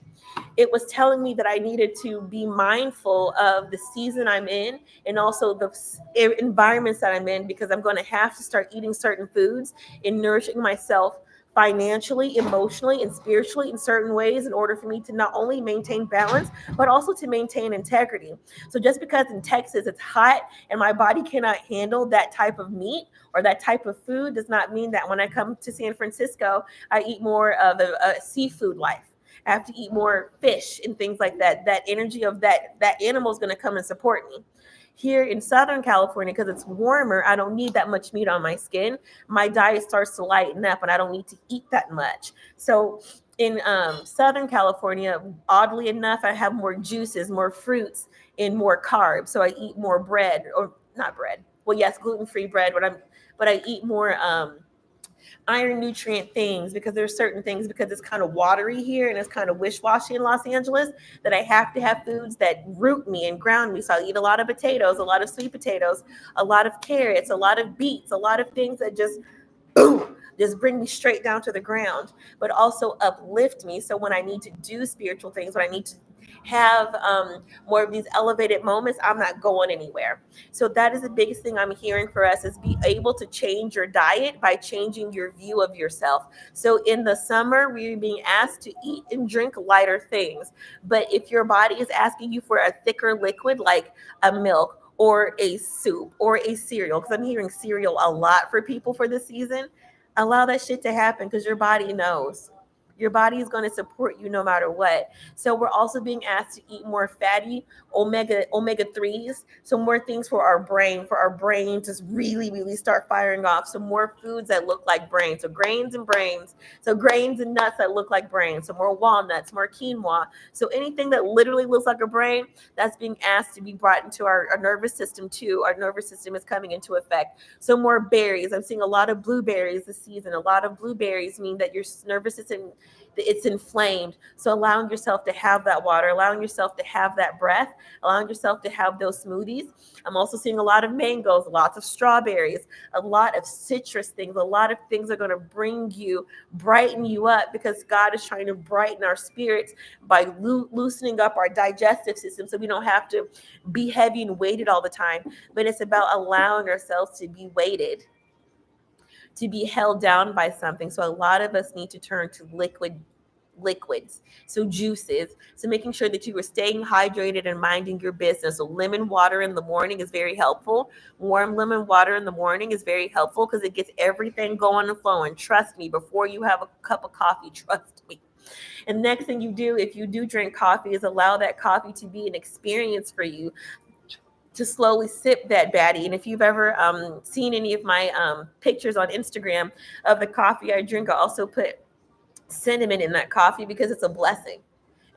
It was telling me that I needed to be mindful of the season I'm in, and also the environments that I'm in, because I'm going to have to start eating certain foods and nourishing myself financially, emotionally, and spiritually in certain ways, in order for me to not only maintain balance, but also to maintain integrity. So just because in Texas it's hot and my body cannot handle that type of meat or that type of food, does not mean that when I come to San Francisco, I eat more of a seafood life. I have to eat more fish and things like that. That energy of that animal is going to come and support me. Here in Southern California, because it's warmer, I don't need that much meat on my skin. My diet starts to lighten up, and I don't need to eat that much. So in Southern California, oddly enough, I have more juices, more fruits, and more carbs. So I eat more bread, or not bread. Well, yes, gluten-free bread, but I eat more iron nutrient things, because there's certain things, because it's kind of watery here and it's kind of wish-washy in Los Angeles, that I have to have foods that root me and ground me. So I eat a lot of potatoes, a lot of sweet potatoes, a lot of carrots, a lot of beets, a lot of things that just boom, just bring me straight down to the ground, but also uplift me. So when I need to do spiritual things, when I need to have more of these elevated moments, I'm not going anywhere. So that is the biggest thing I'm hearing for us, is be able to change your diet by changing your view of yourself. So in the summer, we're being asked to eat and drink lighter things. But if your body is asking you for a thicker liquid like a milk or a soup or a cereal, because I'm hearing cereal a lot for people for this season, allow that shit to happen, because your body knows. Your body is going to support you no matter what. So we're also being asked to eat more fatty omega 3s, so more things for our brain to really start firing off. So more foods that look like brains, so grains and brains, so grains and nuts that look like brains, so more walnuts, more quinoa. So anything that literally looks like a brain, that's being asked to be brought into our nervous system too. Our nervous system is coming into effect. So more berries. I'm seeing a lot of blueberries this season. A lot of blueberries mean that your nervous system, it's inflamed. So allowing yourself to have that water, allowing yourself to have that breath, allowing yourself to have those smoothies. I'm also seeing a lot of mangoes, lots of strawberries, a lot of citrus things. A lot of things are going to brighten you up, because God is trying to brighten our spirits by loosening up our digestive system, so we don't have to be heavy and weighted all the time. But it's about allowing ourselves to be weighted, to be held down by something. So a lot of us need to turn to liquids, so juices, so making sure that you are staying hydrated and minding your business. So lemon water in the morning is very helpful. Warm lemon water in the morning is very helpful, because it gets everything going and flowing. Trust me, before you have a cup of coffee, trust me. And next thing you do, if you do drink coffee, is allow that coffee to be an experience for you, to slowly sip that baddie. And if you've ever seen any of my pictures on Instagram of the coffee I drink, I also put cinnamon in that coffee, because it's a blessing.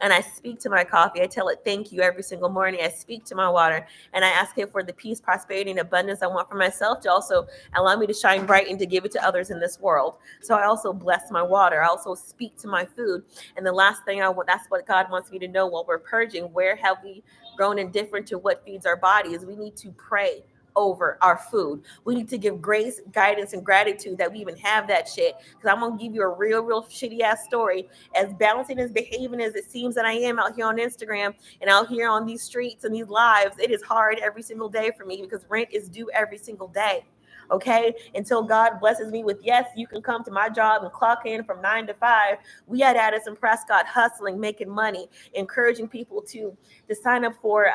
And I speak to my coffee. I tell it thank you every single morning. I speak to my water, and I ask it for the peace, prosperity, and abundance I want for myself, to also allow me to shine bright and to give it to others in this world. So I also bless my water. I also speak to my food. And the last thing I want, that's what God wants me to know while we're purging. Where have we grown indifferent to what feeds our bodies? We need to pray over our food. We need to give grace, guidance, and gratitude that we even have that shit. Because I'm gonna give you a real shitty ass story. As balancing as behaving as it seems that I am out here on Instagram and out here on these streets and these lives, it is hard every single day for me, because rent is due every single day. Okay, until God blesses me with, yes, you can come to my job and clock in from 9 to 5. We at Addison-Prescott hustling, making money, encouraging people to sign up for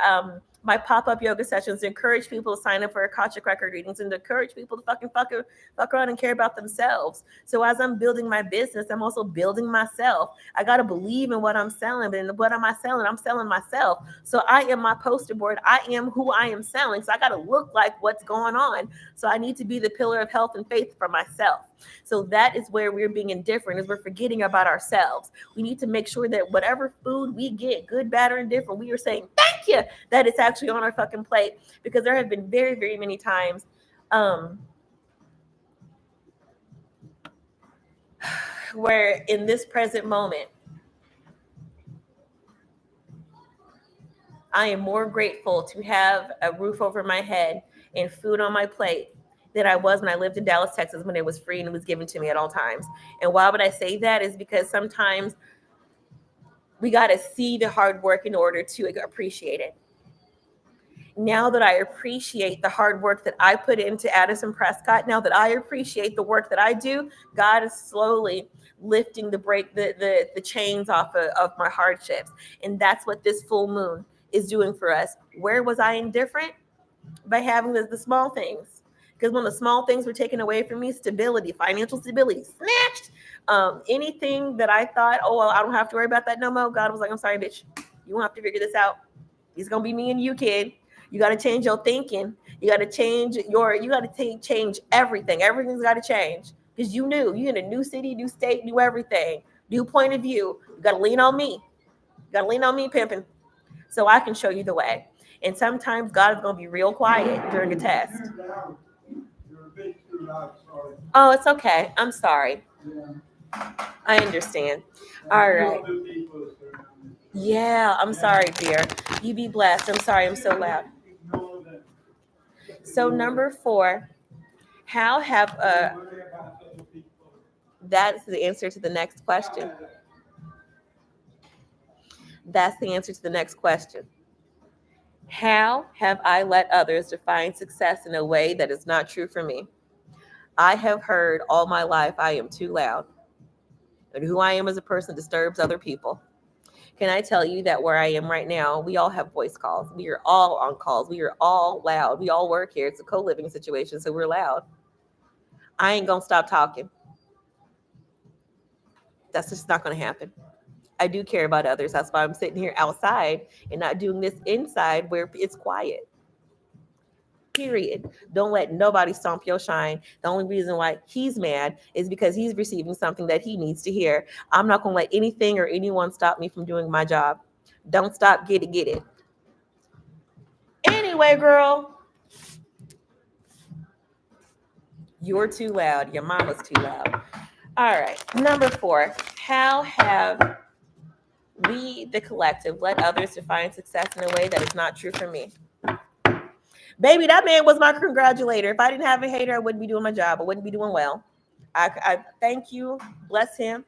my pop-up yoga sessions, to encourage people to sign up for Akashic record readings, and to encourage people to fuck around and care about themselves. So as I'm building my business, I'm also building myself. I got to believe in what I'm selling. But what am I selling? I'm selling myself. So I am my poster board. I am who I am selling. So I got to look like what's going on. So I need to be the pillar of health and faith for myself. So that is where we're being indifferent, is we're forgetting about ourselves. We need to make sure that whatever food we get, good, bad, or indifferent, we are saying thank you that it's actually on our fucking plate. Because there have been very many times where in this present moment, I am more grateful to have a roof over my head and food on my plate than I was when I lived in Dallas, Texas, when it was free and it was given to me at all times. And why would I say that? Is because sometimes we got to see the hard work in order to appreciate it. Now that I appreciate the hard work that I put into Addison-Prescott, now that I appreciate the work that I do, God is slowly lifting the chains off of my hardships. And that's what this full moon is doing for us. Where was I indifferent? By having the small things. Because when the small things were taken away from me, stability, financial stability, snatched. Anything that I thought, oh, well, I don't have to worry about that no more. God was like, I'm sorry, bitch. You won't have to figure this out. It's going to be me and you, kid. You got to change your thinking. You got to change change everything. Everything's got to change. Because you in a new city, new state, new everything, new point of view. You got to lean on me. You got to lean on me, pimping, so I can show you the way. And sometimes God is going to be real quiet during a test. Oh, it's okay. I'm sorry. I understand. All right. Yeah, I'm sorry, dear. You be blessed. I'm sorry I'm so loud. So number 4, how have that's the answer to the next question. That's the answer to the next question. How have I let others define success in a way that is not true for me? I have heard all my life I am too loud. And who I am as a person disturbs other people. Can I tell you that where I am right now, we all have voice calls. We are all on calls. We are all loud. We all work here. It's a co-living situation, so we're loud. I ain't going to stop talking. That's just not going to happen. I do care about others. That's why I'm sitting here outside and not doing this inside where it's quiet. Period. Don't let nobody stomp your shine. The only reason why he's mad is because he's receiving something that he needs to hear. I'm not going to let anything or anyone stop me from doing my job. Don't stop, get it, get it. Anyway, girl, you're too loud. Your mama's too loud. All right. Number 4, how have we, the collective, let others define success in a way that is not true for me? Baby, that man was my congratulator. If I didn't have a hater, I wouldn't be doing my job. I wouldn't be doing well. I thank you. Bless him.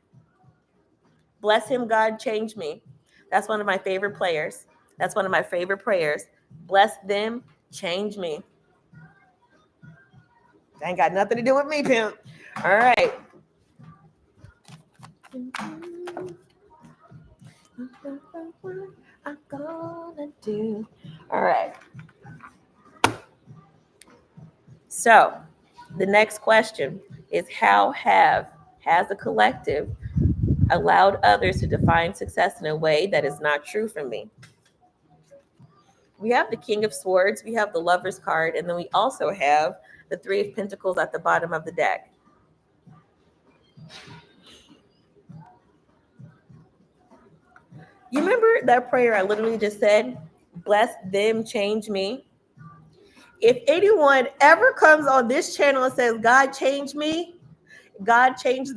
Bless him, God, change me. That's one of my favorite players. That's one of my favorite prayers. Bless them, change me. That ain't got nothing to do with me, pimp. All right. I'm gonna do. All right. So the next question is, how has the collective allowed others to define success in a way that is not true for me? We have the King of Swords, we have the Lover's card, and then we also have the Three of Pentacles at the bottom of the deck. You remember that prayer I literally just said? Bless them, change me. If anyone ever comes on this channel and says, God, change me, God, change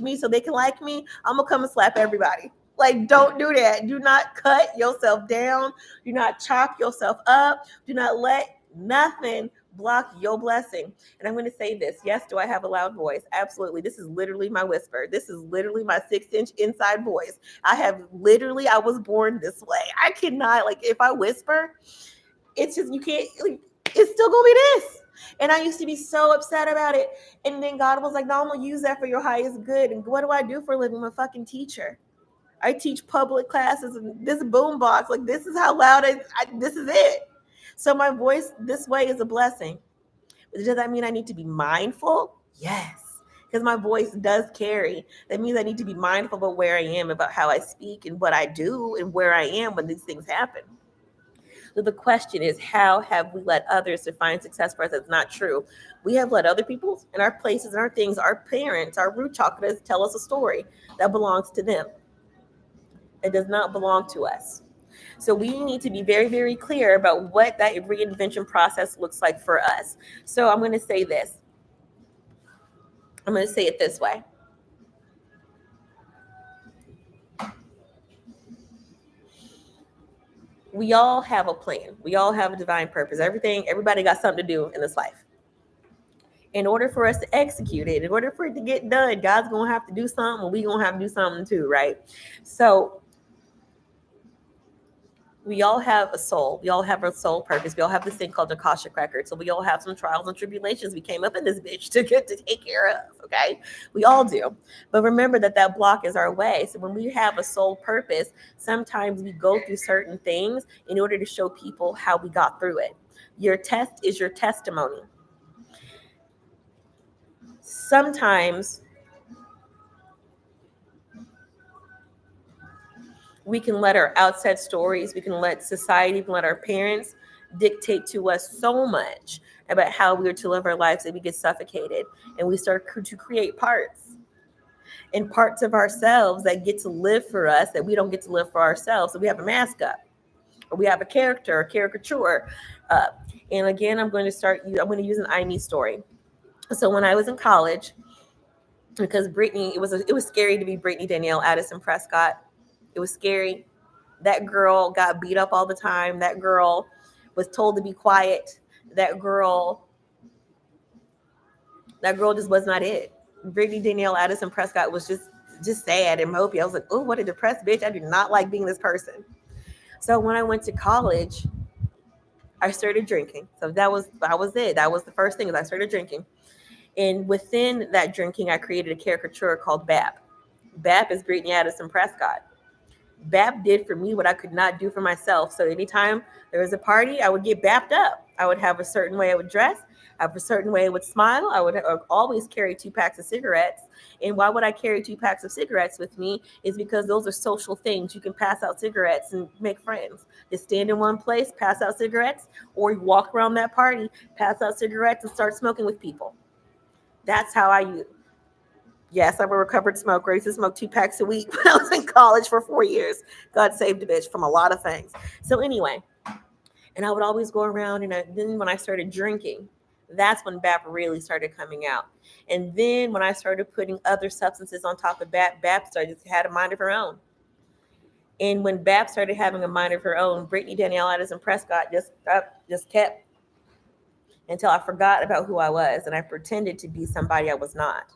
me so they can like me, I'm going to come and slap everybody. Like, don't do that. Do not cut yourself down. Do not chalk yourself up. Do not let nothing block your blessing. And I'm going to say this. Yes, do I have a loud voice? Absolutely. This is literally my whisper. This is literally my 6-inch inside voice. I was born this way. I cannot, like, if I whisper, it's just, you can't, like, it's still going to be this. And I used to be so upset about it. And then God was like, no, I'm going to use that for your highest good. And what do I do for a living? I'm a fucking teacher. I teach public classes, and this boombox, like, this is how loud this is it. So my voice this way is a blessing. But does that mean I need to be mindful? Yes, because my voice does carry. That means I need to be mindful about where I am, about how I speak and what I do and where I am when these things happen. So the question is, how have we let others define success for us? That's not true. We have let other people and our places and our things, our parents, our root chakras, tell us a story that belongs to them. It does not belong to us. So we need to be very, very clear about what that reinvention process looks like for us. So I'm going to say this. I'm going to say it this way. We all have a plan. We all have a divine purpose. Everybody got something to do in this life. In order for us to execute it, in order for it to get done, God's going to have to do something, and we're going to have to do something too, right? So we all have a soul. We all have a soul purpose. We all have this thing called the Akashic record. So we all have some trials and tribulations we came up in this bitch to take care of, okay? We all do. But remember that block is our way. So when we have a soul purpose, sometimes we go through certain things in order to show people how we got through it. Your test is your testimony. Sometimes we can let our outside stories, we can let society, we can let our parents dictate to us so much about how we are to live our lives that we get suffocated, and we start to create parts of ourselves that get to live for us that we don't get to live for ourselves. So we have a mask up, or we have a character, a caricature up. And again, I'm going to use an I Me story. So when I was in college, because Brittany, it was scary to be Brittany Danielle Addison-Prescott. It was scary. That girl got beat up all the time. That girl was told to be quiet. That girl just was not it. Brittany Danielle Addison-Prescott was just just sad and mopey. I was like, oh, what a depressed bitch. I do not like being this person. So when I went to college, I started drinking. So that was it. That was the first thing is I started drinking. And within that drinking, I created a caricature called BAP. BAP is Brittany Addison-Prescott. BAP did for me what I could not do for myself. So anytime there was a party, I would get BAP'd up. I would have a certain way I would dress, have a certain way I would smile. I would always carry 2 packs of cigarettes. And why would I carry 2 packs of cigarettes with me? Is because those are social things. You can pass out cigarettes and make friends. Just stand in one place, pass out cigarettes, or you walk around that party, pass out cigarettes, and start smoking with people. That's how I use. Yes, I'm a recovered smoker. I used to smoke 2 packs a week when I was in college for 4 years. God saved a bitch from a lot of things. So anyway, and I would always go around, and then when I started drinking, that's when BAP really started coming out. And then when I started putting other substances on top of BAP, BAP started had a mind of her own. And when BAP started having a mind of her own, Brittany Danielle Addison-Prescott just kept until I forgot about who I was, and I pretended to be somebody I was not.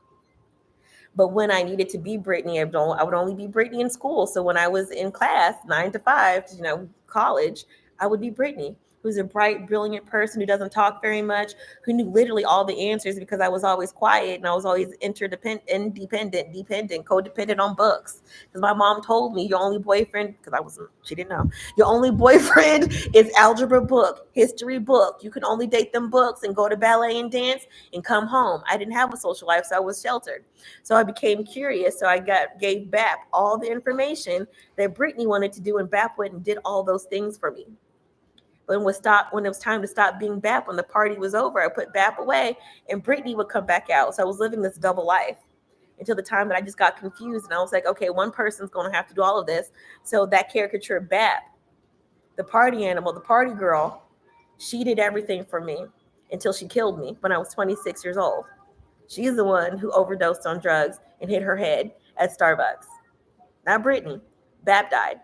But when I needed to be Brittany, I would only be Brittany in school. So when I was in class, 9 to 5, college, I would be Brittany, who's a bright, brilliant person who doesn't talk very much, who knew literally all the answers because I was always quiet and I was always independent, codependent on books. Because my mom told me your only boyfriend, she didn't know, your only boyfriend is algebra book, history book. You can only date them books and go to ballet and dance and come home. I didn't have a social life, so I was sheltered. So I became curious. So I gave BAP all the information that Brittany wanted to do, and BAP went and did all those things for me. When it was time to stop being BAP, when the party was over, I put BAP away and Brittany would come back out. So I was living this double life until the time that I just got confused. And I was like, okay, one person's going to have to do all of this. So that caricature BAP, the party animal, the party girl, she did everything for me until she killed me when I was 26 years old. She's the one who overdosed on drugs and hit her head at Starbucks. Not Brittany. BAP died.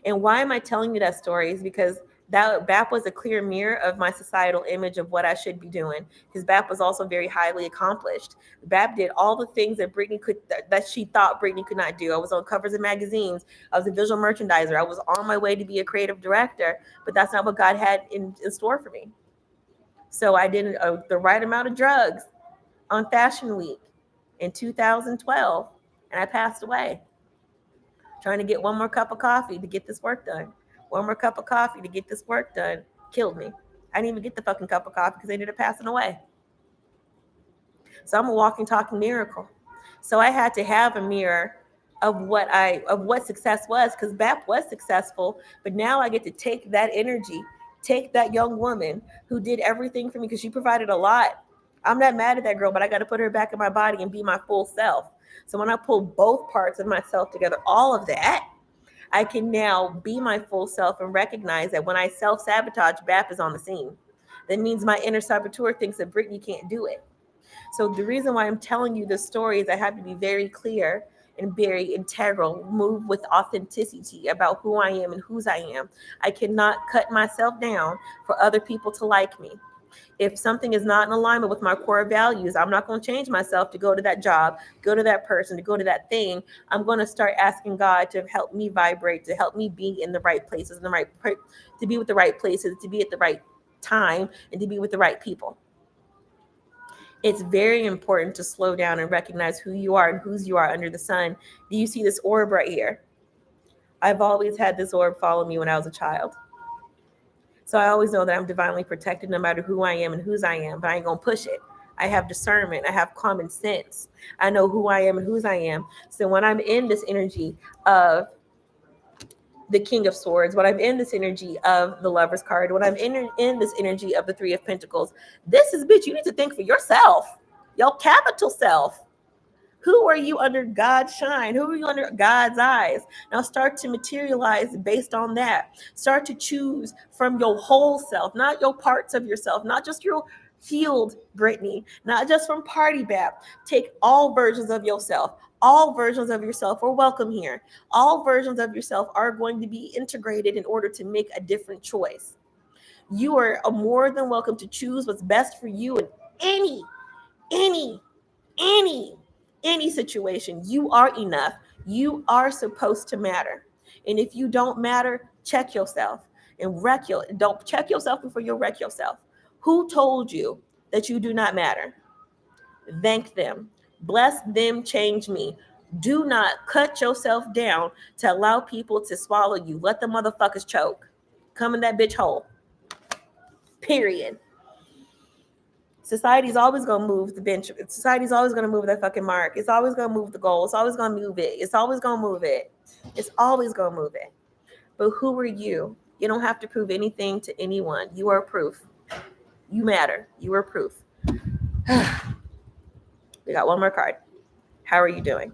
And why am I telling you that story? Is because that BAP was a clear mirror of my societal image of what I should be doing. Because BAP was also very highly accomplished. BAP did all the things that she thought Brittany could not do. I was on covers of magazines. I was a visual merchandiser. I was on my way to be a creative director, but that's not what God had in store for me. So I did the right amount of drugs on Fashion Week in 2012, and I passed away. Trying to get one more cup of coffee to get this work done. One more cup of coffee to get this work done killed me. I didn't even get the fucking cup of coffee because they ended up passing away. So I'm a walking, talking miracle. So I had to have a mirror of what success was, because BAP was successful. But now I get to take that energy, take that young woman who did everything for me because she provided a lot. I'm not mad at that girl, but I got to put her back in my body and be my full self. So when I pull both parts of myself together, all of that, I can now be my full self and recognize that when I self-sabotage, BAP is on the scene. That means my inner saboteur thinks that Brittany can't do it. So the reason why I'm telling you this story is I have to be very clear and very integral, move with authenticity about who I am and whose I am. I cannot cut myself down for other people to like me. If something is not in alignment with my core values, I'm not going to change myself to go to that job, go to that person, to go to that thing. I'm going to start asking God to help me vibrate, to help me be in the right places, to be with the right places, to be at the right time, and to be with the right people. It's very important to slow down and recognize who you are and whose you are under the sun. Do you see this orb right here? I've always had this orb follow me when I was a child. So I always know that I'm divinely protected no matter who I am and whose I am, but I ain't going to push it. I have discernment. I have common sense. I know who I am and whose I am. So when I'm in this energy of the King of Swords, when I'm in this energy of the Lover's card, when I'm in this energy of the Three of Pentacles, this is, bitch, you need to think for yourself, your capital self. Who are you under God's shine? Who are you under God's eyes? Now start to materialize based on that. Start to choose from your whole self, not your parts of yourself, not just your healed Brittany, not just from party BAP. Take all versions of yourself. All versions of yourself are welcome here. All versions of yourself are going to be integrated in order to make a different choice. You are more than welcome to choose what's best for you in any any situation. You are enough. You are supposed to matter. And if you don't matter, check yourself and don't check yourself before you wreck yourself. Who told you that you do not matter? Thank them. Bless them, change me. Do not cut yourself down to allow people to swallow you. Let the motherfuckers choke. Come in that bitch hole. Period. Society's always gonna move the bench. Society's always gonna move that fucking mark. It's always gonna move the goal. It's always gonna move it. It's always gonna move it. It's always gonna move it. But who are you? You don't have to prove anything to anyone. You are proof. You matter. You are proof. We got one more card. How are you doing?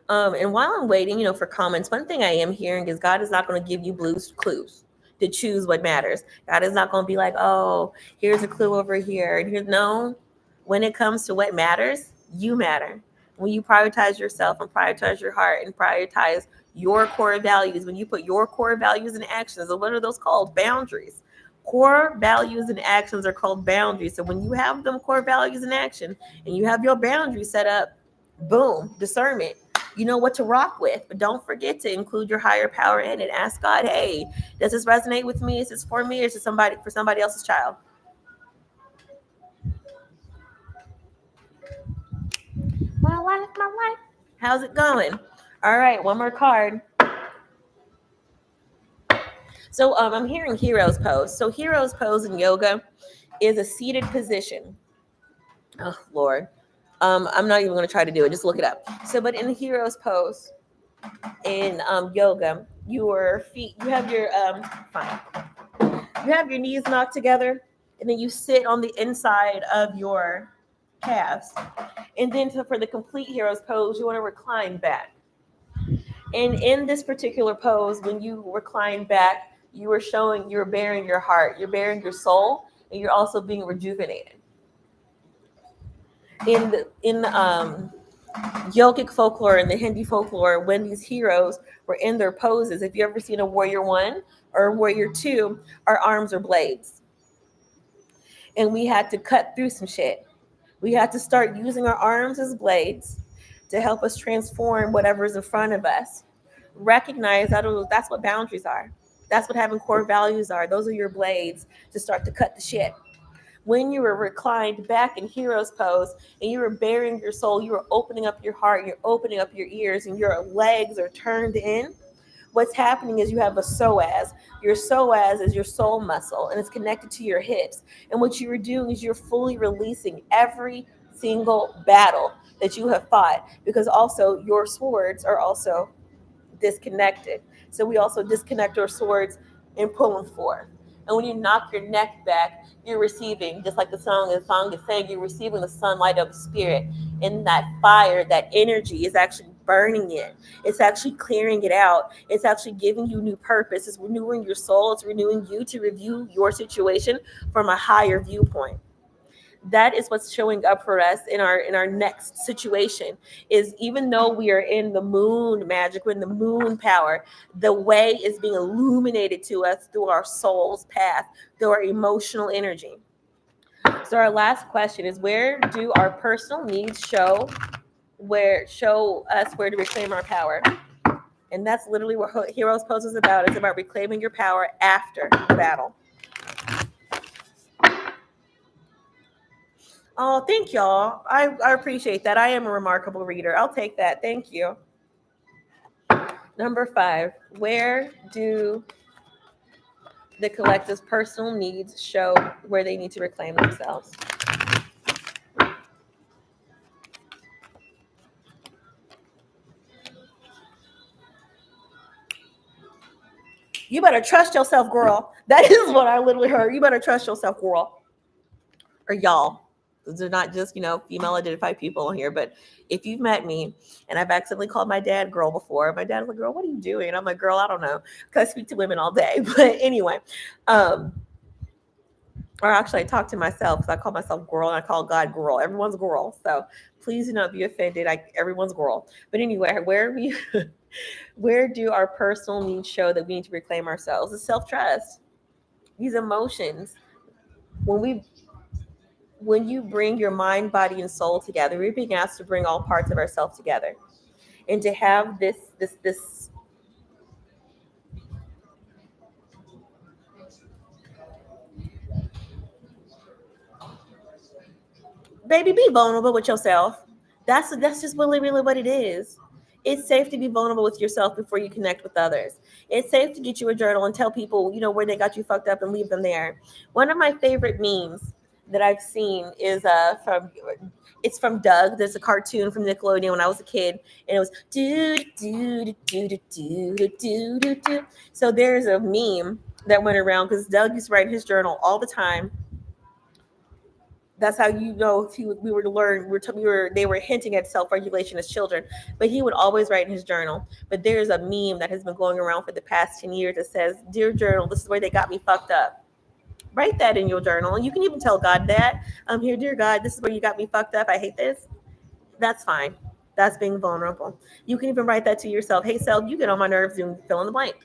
And while I'm waiting, for comments, one thing I am hearing is God is not going to give you blues clues to choose what matters. God is not going to be like, oh, here's a clue over here. And here's no, when it comes to what matters, you matter. When you prioritize yourself and prioritize your heart and prioritize your core values, when you put your core values in actions, and what are those called? Boundaries. Core values and actions are called boundaries. So when you have them core values in action and you have your boundaries set up, boom, discernment. You know what to rock with, but don't forget to include your higher power in it. Ask God, hey, does this resonate with me? Is this for me, or is it for somebody else's child? My life. How's it going? All right, one more card. So I'm hearing hero's pose. So hero's pose in yoga is a seated position. Oh Lord, I'm not even going to try to do it. Just look it up. So, but in the hero's pose in yoga, your feet, you have your you have your knees knocked together, and then you sit on the inside of your calves. And then for the complete hero's pose, you want to recline back. And in this particular pose, when you recline back, you are showing you're bearing your heart, you're bearing your soul, and you're also being rejuvenated. In yogic folklore and the Hindi folklore, when these heroes were in their poses, if you ever seen a warrior 1 or a warrior 2, our arms are blades. And we had to cut through some shit. We had to start using our arms as blades to help us transform whatever is in front of us. Recognize that that's what boundaries are. That's what having core values are. Those are your blades to start to cut the shit. When you were reclined back in hero's pose and you were bearing your soul, you were opening up your heart, you're opening up your ears, and your legs are turned in. What's happening is you have a psoas. Your psoas is your soul muscle, and it's connected to your hips. And what you are doing is you're fully releasing every single battle that you have fought, because also your swords are also disconnected. So we also disconnect our swords and pull them forth. And when you knock your neck back, you're receiving, just like the song is saying, you're receiving the sunlight of the spirit. And that fire, that energy is actually burning it. It's actually clearing it out. It's actually giving you new purpose. It's renewing your soul. It's renewing you to review your situation from a higher viewpoint. That is what's showing up for us in our next situation. Is even though we are in the moon magic, we're in the moon power, the way is being illuminated to us through our soul's path, through our emotional energy. So our last question is, where do our personal needs show us where to reclaim our power? And that's literally what Heroes Pose is about. It's about reclaiming your power after the battle. Oh, thank y'all. I appreciate that. I am a remarkable reader. I'll take that. Thank you. Number 5, where do the collective's personal needs show where they need to reclaim themselves? You better trust yourself, girl. That is what I literally heard. You better trust yourself, girl. Or y'all. They're not just, female identified people on here. But if you've met me and I've accidentally called my dad girl before, my dad was like, girl, what are you doing? And I'm like, girl, I don't know. Because I speak to women all day. But anyway, or actually I talk to myself because I call myself girl and I call God girl. Everyone's girl. So please do not be offended. Everyone's girl. But anyway, where do our personal needs show that we need to reclaim ourselves? It's self-trust. These emotions. When we when you bring your mind, body, and soul together, we're being asked to bring all parts of ourselves together. And to have this baby, be vulnerable with yourself. That's just really what it is. It's safe to be vulnerable with yourself before you connect with others. It's safe to get you a journal and tell people, where they got you fucked up and leave them there. One of my favorite memes that I've seen is from Doug. There's a cartoon from Nickelodeon when I was a kid, and it was do do do do do do do do do. So there's a meme that went around because Doug used to write in his journal all the time. That's how you know if we were to learn. They were hinting at self-regulation as children, but he would always write in his journal. But there's a meme that has been going around for the past 10 years that says, "Dear journal, this is where they got me fucked up." Write that in your journal, and you can even tell God that, "I'm here, dear God. This is where you got me fucked up. I hate this." That's fine. That's being vulnerable. You can even write that to yourself. "Hey, self, you get on my nerves doing fill in the blank.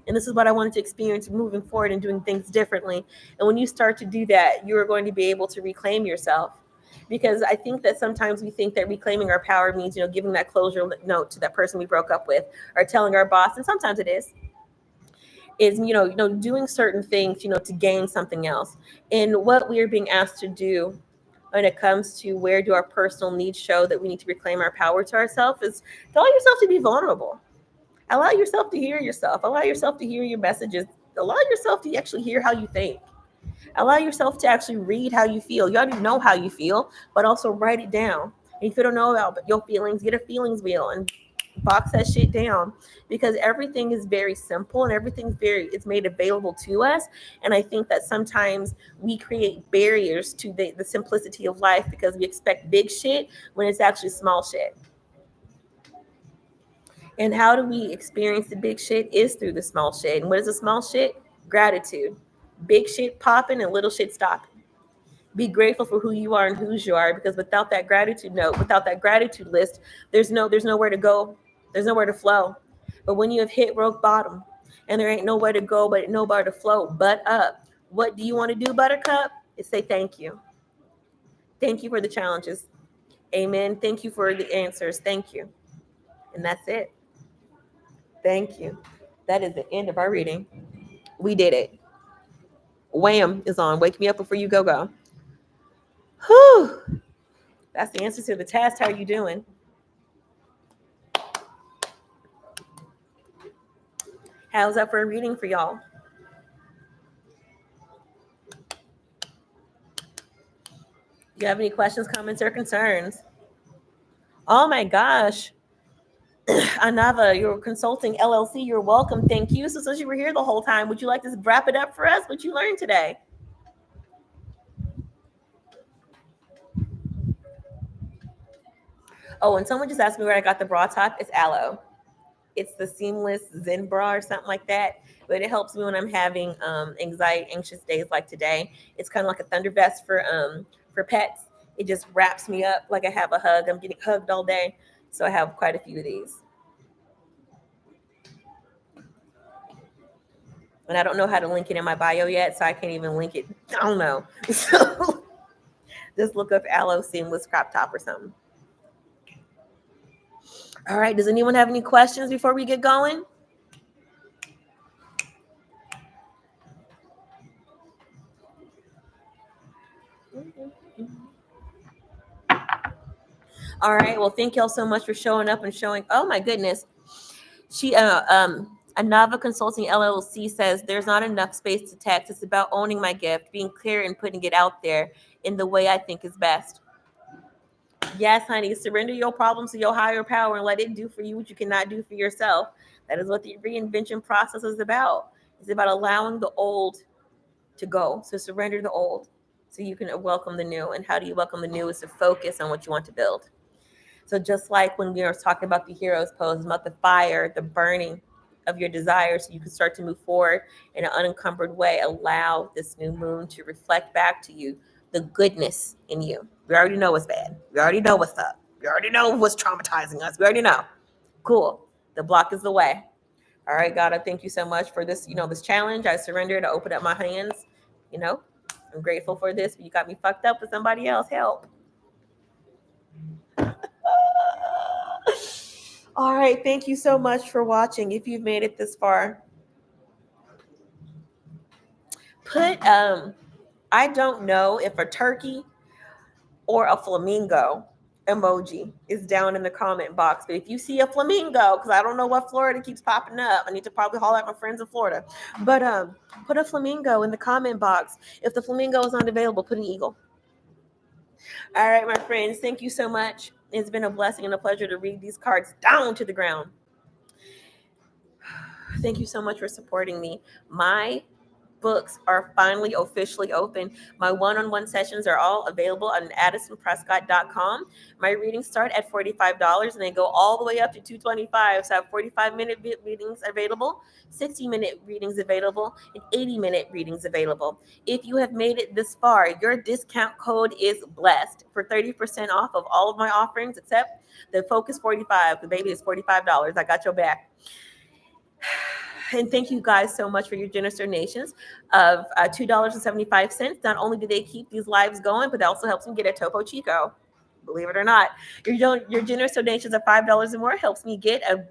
And this is what I wanted to experience moving forward and doing things differently." And when you start to do that, you're going to be able to reclaim yourself. Because I think that sometimes we think that reclaiming our power means, giving that closure note to that person we broke up with, or telling our boss, and sometimes it is doing certain things, to gain something else. And what we are being asked to do when it comes to where do our personal needs show that we need to reclaim our power to ourselves is to allow yourself to be vulnerable. Allow yourself to hear yourself. Allow yourself to hear your messages. Allow yourself to actually hear how you think. Allow yourself to actually read how you feel. You already know how you feel, but also write it down. And if you don't know about your feelings, get a feelings wheel and box that shit down, because everything is very simple and it's made available to us. And I think that sometimes we create barriers to the simplicity of life because we expect big shit when it's actually small shit. And how do we experience the big shit is through the small shit. And what is the small shit? Gratitude. Big shit popping and little shit stopping. Be grateful for who you are and whose you are, because without that gratitude note, without that gratitude list, there's nowhere to go. There's nowhere to flow. But when you have hit rock bottom and there ain't nowhere to go, but nowhere to flow but up, what do you want to do, Buttercup? Is say thank you. Thank you for the challenges. Amen. Thank you for the answers. Thank you. And that's it. Thank you. That is the end of our reading. We did it. Wham is on. Wake me up before you go. Whew. That's the answer to the test. How are you doing? How's that for a reading for y'all? Do you have any questions, comments, or concerns? Oh my gosh. Anava, you're consulting LLC. You're welcome. Thank you. So since you were here the whole time, would you like to wrap it up for us? What you learned today? Oh, and someone just asked me where I got the bra top. It's aloe. It's the seamless Zen bra or something like that. But it helps me when I'm having anxiety, anxious days like today. It's kind of like a thunder vest for pets. It just wraps me up like I have a hug. I'm getting hugged all day. So I have quite a few of these. And I don't know how to link it in my bio yet, so I can't even link it. I don't know. So just look up aloe seamless crop top or something. All right. Does anyone have any questions before we get going? All right. Well, thank y'all so much for showing up and showing. Oh my goodness. Anava Consulting LLC says there's not enough space to text. It's about owning my gift, being clear and putting it out there in the way I think is best. Yes, honey, surrender your problems to your higher power and let it do for you what you cannot do for yourself. That is what the reinvention process is about. It's about allowing the old to go. So surrender the old so you can welcome the new. And how do you welcome the new is to focus on what you want to build. So just like when we were talking about the heroes pose, about the fire, the burning, of your desires so you can start to move forward in an unencumbered way. Allow this new moon to reflect back to you the goodness in you. We already know what's bad. We already know what's up. We already know what's traumatizing us. We already know. Cool. The block is the way. All right, God, I thank you so much for this, this challenge. I surrender to open up my hands. I'm grateful for this, but you got me fucked up with somebody else. Help. All right, thank you so much for watching. If you've made it this far, put I don't know if a turkey or a flamingo emoji is down in the comment box. But if you see a flamingo, because I don't know what Florida keeps popping up, I need to probably haul out my friends in Florida. But put a flamingo in the comment box. If the flamingo is unavailable, put an eagle. All right, my friends, thank you so much. It's been a blessing and a pleasure to read these cards down to the ground. Thank you so much for supporting me. My books are finally officially open. My one-on-one sessions are all available on addisonprescott.com. My readings start at $45 and they go all the way up to $225. So I have 45-minute readings available, 60-minute readings available, and 80-minute readings available. If you have made it this far, your discount code is blessed for 30% off of all of my offerings except the Focus 45. The baby is $45. I got your back. And thank you guys so much for your generous donations of $2.75. Not only do they keep these lives going, but it also helps me get a Topo Chico. Believe it or not. Your generous donations of $5 or more helps me get a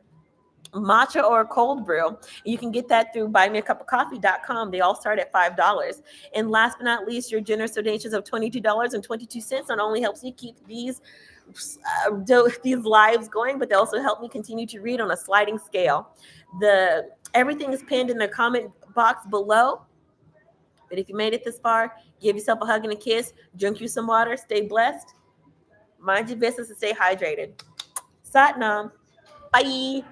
matcha or a cold brew. You can get that through buymeacupofcoffee.com. They all start at $5. And last but not least, your generous donations of $22.22 not only helps me keep these lives going, but they also help me continue to read on a sliding scale. Everything is pinned in the comment box below. But if you made it this far, give yourself a hug and a kiss, drink you some water, stay blessed, mind your business, and stay hydrated. Sat Nam. Bye.